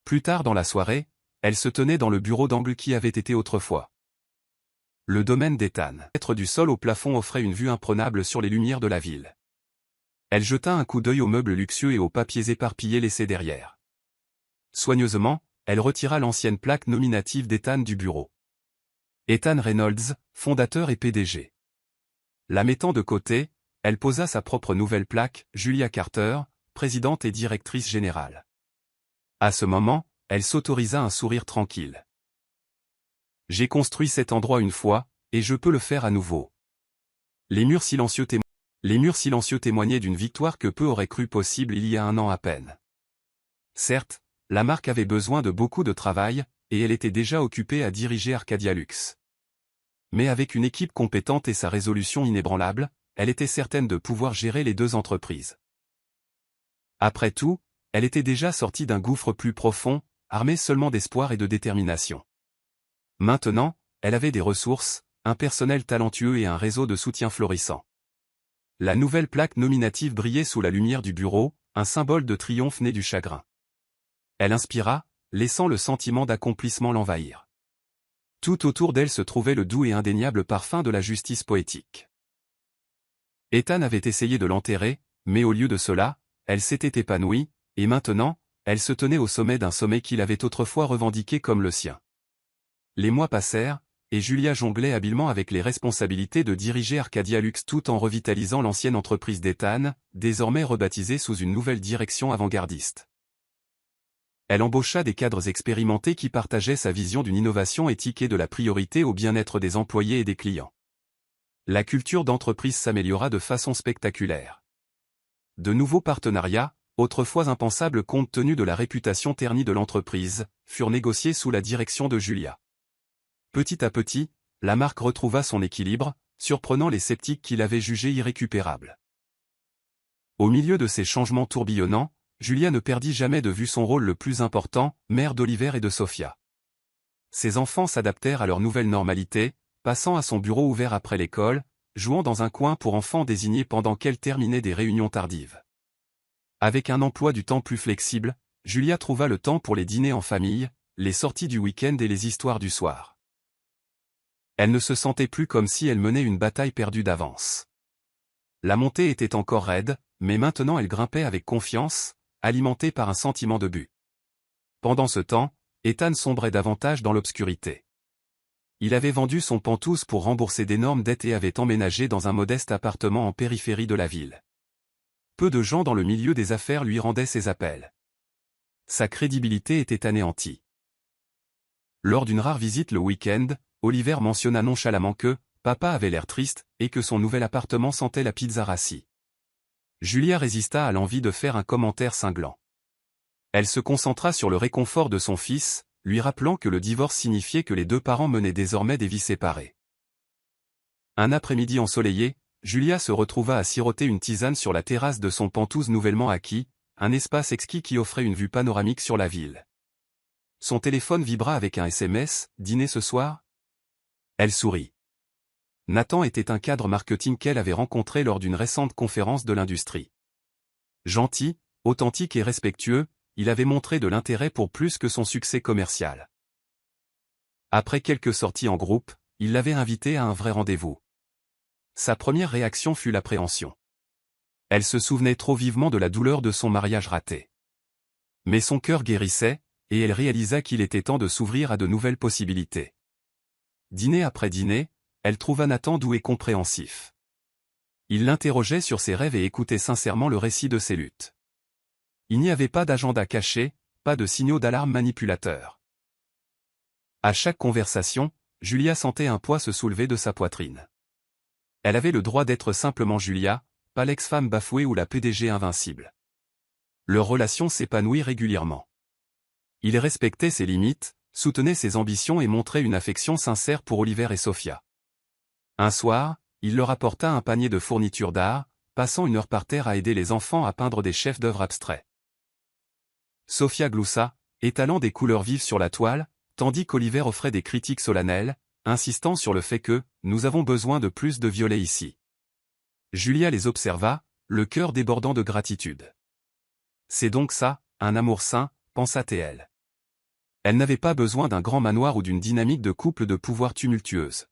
Plus tard dans la soirée, elle se tenait dans le bureau d'angle qui avait été autrefois le domaine d'Ethan. Être du sol au plafond offrait une vue imprenable sur les lumières de la ville. Elle jeta un coup d'œil aux meubles luxueux et aux papiers éparpillés laissés derrière. Soigneusement, elle retira l'ancienne plaque nominative d'Ethan du bureau. Ethan Reynolds, fondateur et PDG. La mettant de côté, elle posa sa propre nouvelle plaque, Julia Carter, présidente et directrice générale. À ce moment, elle s'autorisa un sourire tranquille. J'ai construit cet endroit une fois, et je peux le faire à nouveau. Les murs silencieux témoignaient d'une victoire que peu auraient cru possible il y a un an à peine. Certes, la marque avait besoin de beaucoup de travail, et elle était déjà occupée à diriger Arcadia Luxe. Mais avec une équipe compétente et sa résolution inébranlable, elle était certaine de pouvoir gérer les deux entreprises. Après tout, elle était déjà sortie d'un gouffre plus profond, armée seulement d'espoir et de détermination. Maintenant, elle avait des ressources, un personnel talentueux et un réseau de soutien florissant. La nouvelle plaque nominative brillait sous la lumière du bureau, un symbole de triomphe né du chagrin. Elle inspira, laissant le sentiment d'accomplissement l'envahir. Tout autour d'elle se trouvait le doux et indéniable parfum de la justice poétique. Ethan avait essayé de l'enterrer, mais au lieu de cela, elle s'était épanouie, et maintenant, elle se tenait au sommet d'un sommet qu'il avait autrefois revendiqué comme le sien. Les mois passèrent, et Julia jonglait habilement avec les responsabilités de diriger Arcadia Luxe tout en revitalisant l'ancienne entreprise d'Ethan, désormais rebaptisée sous une nouvelle direction avant-gardiste. Elle embaucha des cadres expérimentés qui partageaient sa vision d'une innovation éthique et de la priorité au bien-être des employés et des clients. La culture d'entreprise s'améliora de façon spectaculaire. De nouveaux partenariats, autrefois impensables compte tenu de la réputation ternie de l'entreprise, furent négociés sous la direction de Julia. Petit à petit, la marque retrouva son équilibre, surprenant les sceptiques qui l'avaient jugé irrécupérable. Au milieu de ces changements tourbillonnants, Julia ne perdit jamais de vue son rôle le plus important, mère d'Oliver et de Sophia. Ses enfants s'adaptèrent à leur nouvelle normalité, passant à son bureau ouvert après l'école, jouant dans un coin pour enfants désigné pendant qu'elle terminait des réunions tardives. Avec un emploi du temps plus flexible, Julia trouva le temps pour les dîners en famille, les sorties du week-end et les histoires du soir. Elle ne se sentait plus comme si elle menait une bataille perdue d'avance. La montée était encore raide, mais maintenant elle grimpait avec confiance, alimentée par un sentiment de but. Pendant ce temps, Ethan sombrait davantage dans l'obscurité. Il avait vendu son Penthouse pour rembourser d'énormes dettes et avait emménagé dans un modeste appartement en périphérie de la ville. Peu de gens dans le milieu des affaires lui rendaient ses appels. Sa crédibilité était anéantie. Lors d'une rare visite le week-end, Oliver mentionna nonchalamment que papa avait l'air triste et que son nouvel appartement sentait la pizza rassis. Julia résista à l'envie de faire un commentaire cinglant. Elle se concentra sur le réconfort de son fils, lui rappelant que le divorce signifiait que les deux parents menaient désormais des vies séparées. Un après-midi ensoleillé, Julia se retrouva à siroter une tisane sur la terrasse de son Penthouse nouvellement acquis, un espace exquis qui offrait une vue panoramique sur la ville. Son téléphone vibra avec un SMS, « Dîner ce soir ?» Elle sourit. Nathan était un cadre marketing qu'elle avait rencontré lors d'une récente conférence de l'industrie. Gentil, authentique et respectueux, il avait montré de l'intérêt pour plus que son succès commercial. Après quelques sorties en groupe, il l'avait invitée à un vrai rendez-vous. Sa première réaction fut l'appréhension. Elle se souvenait trop vivement de la douleur de son mariage raté. Mais son cœur guérissait, et elle réalisa qu'il était temps de s'ouvrir à de nouvelles possibilités. Dîner après dîner, elle trouva Nathan doux et compréhensif. Il l'interrogeait sur ses rêves et écoutait sincèrement le récit de ses luttes. Il n'y avait pas d'agenda caché, pas de signaux d'alarme manipulateurs. À chaque conversation, Julia sentait un poids se soulever de sa poitrine. Elle avait le droit d'être simplement Julia, pas l'ex-femme bafouée ou la PDG invincible. Leur relation s'épanouit régulièrement. Il respectait ses limites, soutenait ses ambitions et montrait une affection sincère pour Oliver et Sophia. Un soir, il leur apporta un panier de fournitures d'art, passant une heure par terre à aider les enfants à peindre des chefs-d'œuvre abstraits. Sophia gloussa, étalant des couleurs vives sur la toile, tandis qu'Oliver offrait des critiques solennelles, insistant sur le fait que « nous avons besoin de plus de violet ici ». Julia les observa, le cœur débordant de gratitude. C'est donc ça, un amour sain, pensa-t-elle. Elle n'avait pas besoin d'un grand manoir ou d'une dynamique de couple de pouvoir tumultueuse.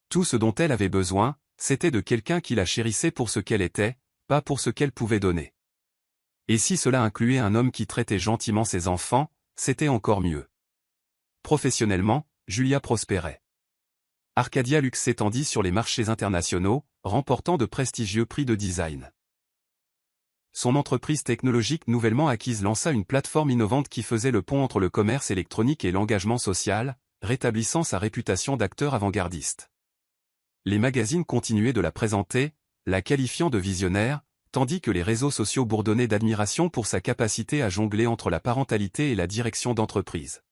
Tout ce dont elle avait besoin, c'était de quelqu'un qui la chérissait pour ce qu'elle était, pas pour ce qu'elle pouvait donner. Et si cela incluait un homme qui traitait gentiment ses enfants, c'était encore mieux. Professionnellement, Julia prospérait. Arcadia Luxe s'étendit sur les marchés internationaux, remportant de prestigieux prix de design. Son entreprise technologique nouvellement acquise lança une plateforme innovante qui faisait le pont entre le commerce électronique et l'engagement social, rétablissant sa réputation d'acteur avant-gardiste. Les magazines continuaient de la présenter, la qualifiant de visionnaire, tandis que les réseaux sociaux bourdonnaient d'admiration pour sa capacité à jongler entre la parentalité et la direction d'entreprise.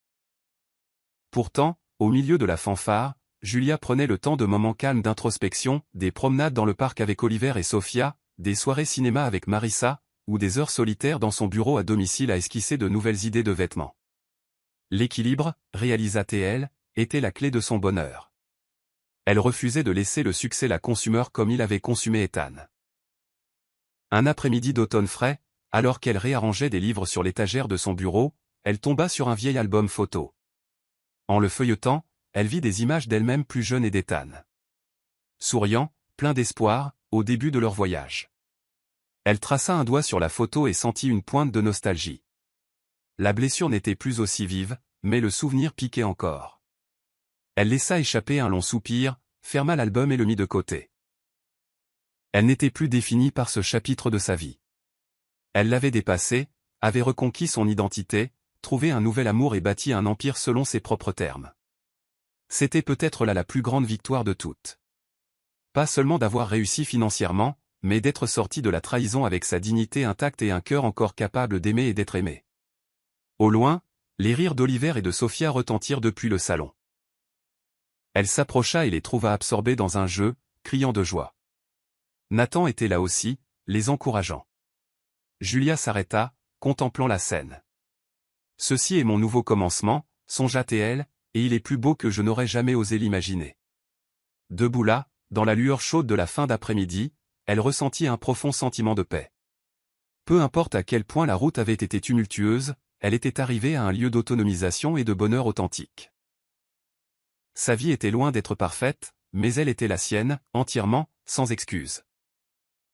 Pourtant, au milieu de la fanfare, Julia prenait le temps de moments calmes d'introspection, des promenades dans le parc avec Oliver et Sophia, des soirées cinéma avec Marissa, ou des heures solitaires dans son bureau à domicile à esquisser de nouvelles idées de vêtements. L'équilibre, réalisa-t-elle, était la clé de son bonheur. Elle refusait de laisser le succès la consumer comme il avait consumé Ethan. Un après-midi d'automne frais, alors qu'elle réarrangeait des livres sur l'étagère de son bureau, elle tomba sur un vieil album photo. En le feuilletant, elle vit des images d'elle-même plus jeune et d'Ethan. Souriant, plein d'espoir, au début de leur voyage. Elle traça un doigt sur la photo et sentit une pointe de nostalgie. La blessure n'était plus aussi vive, mais le souvenir piquait encore. Elle laissa échapper un long soupir, ferma l'album et le mit de côté. Elle n'était plus définie par ce chapitre de sa vie. Elle l'avait dépassé, avait reconquis son identité, trouvé un nouvel amour et bâti un empire selon ses propres termes. C'était peut-être là la plus grande victoire de toutes. Pas seulement d'avoir réussi financièrement, mais d'être sortie de la trahison avec sa dignité intacte et un cœur encore capable d'aimer et d'être aimé. Au loin, les rires d'Oliver et de Sophia retentirent depuis le salon. Elle s'approcha et les trouva absorbés dans un jeu, criant de joie. Nathan était là aussi, les encourageant. Julia s'arrêta, contemplant la scène. Ceci est mon nouveau commencement, songea-t-elle, et il est plus beau que je n'aurais jamais osé l'imaginer. Debout là, dans la lueur chaude de la fin d'après-midi, elle ressentit un profond sentiment de paix. Peu importe à quel point la route avait été tumultueuse, elle était arrivée à un lieu d'autonomisation et de bonheur authentique. Sa vie était loin d'être parfaite, mais elle était la sienne, entièrement, sans excuse.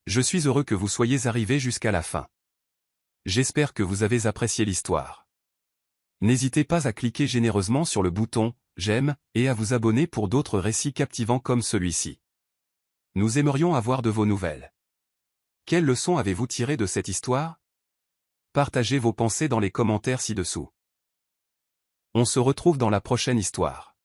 Je suis heureux que vous soyez arrivés jusqu'à la fin. J'espère que vous avez apprécié l'histoire. N'hésitez pas à cliquer généreusement sur le bouton « J'aime » et à vous abonner pour d'autres récits captivants comme celui-ci. Nous aimerions avoir de vos nouvelles. Quelles leçons avez-vous tirées de cette histoire? Partagez vos pensées dans les commentaires ci-dessous. On se retrouve dans la prochaine histoire.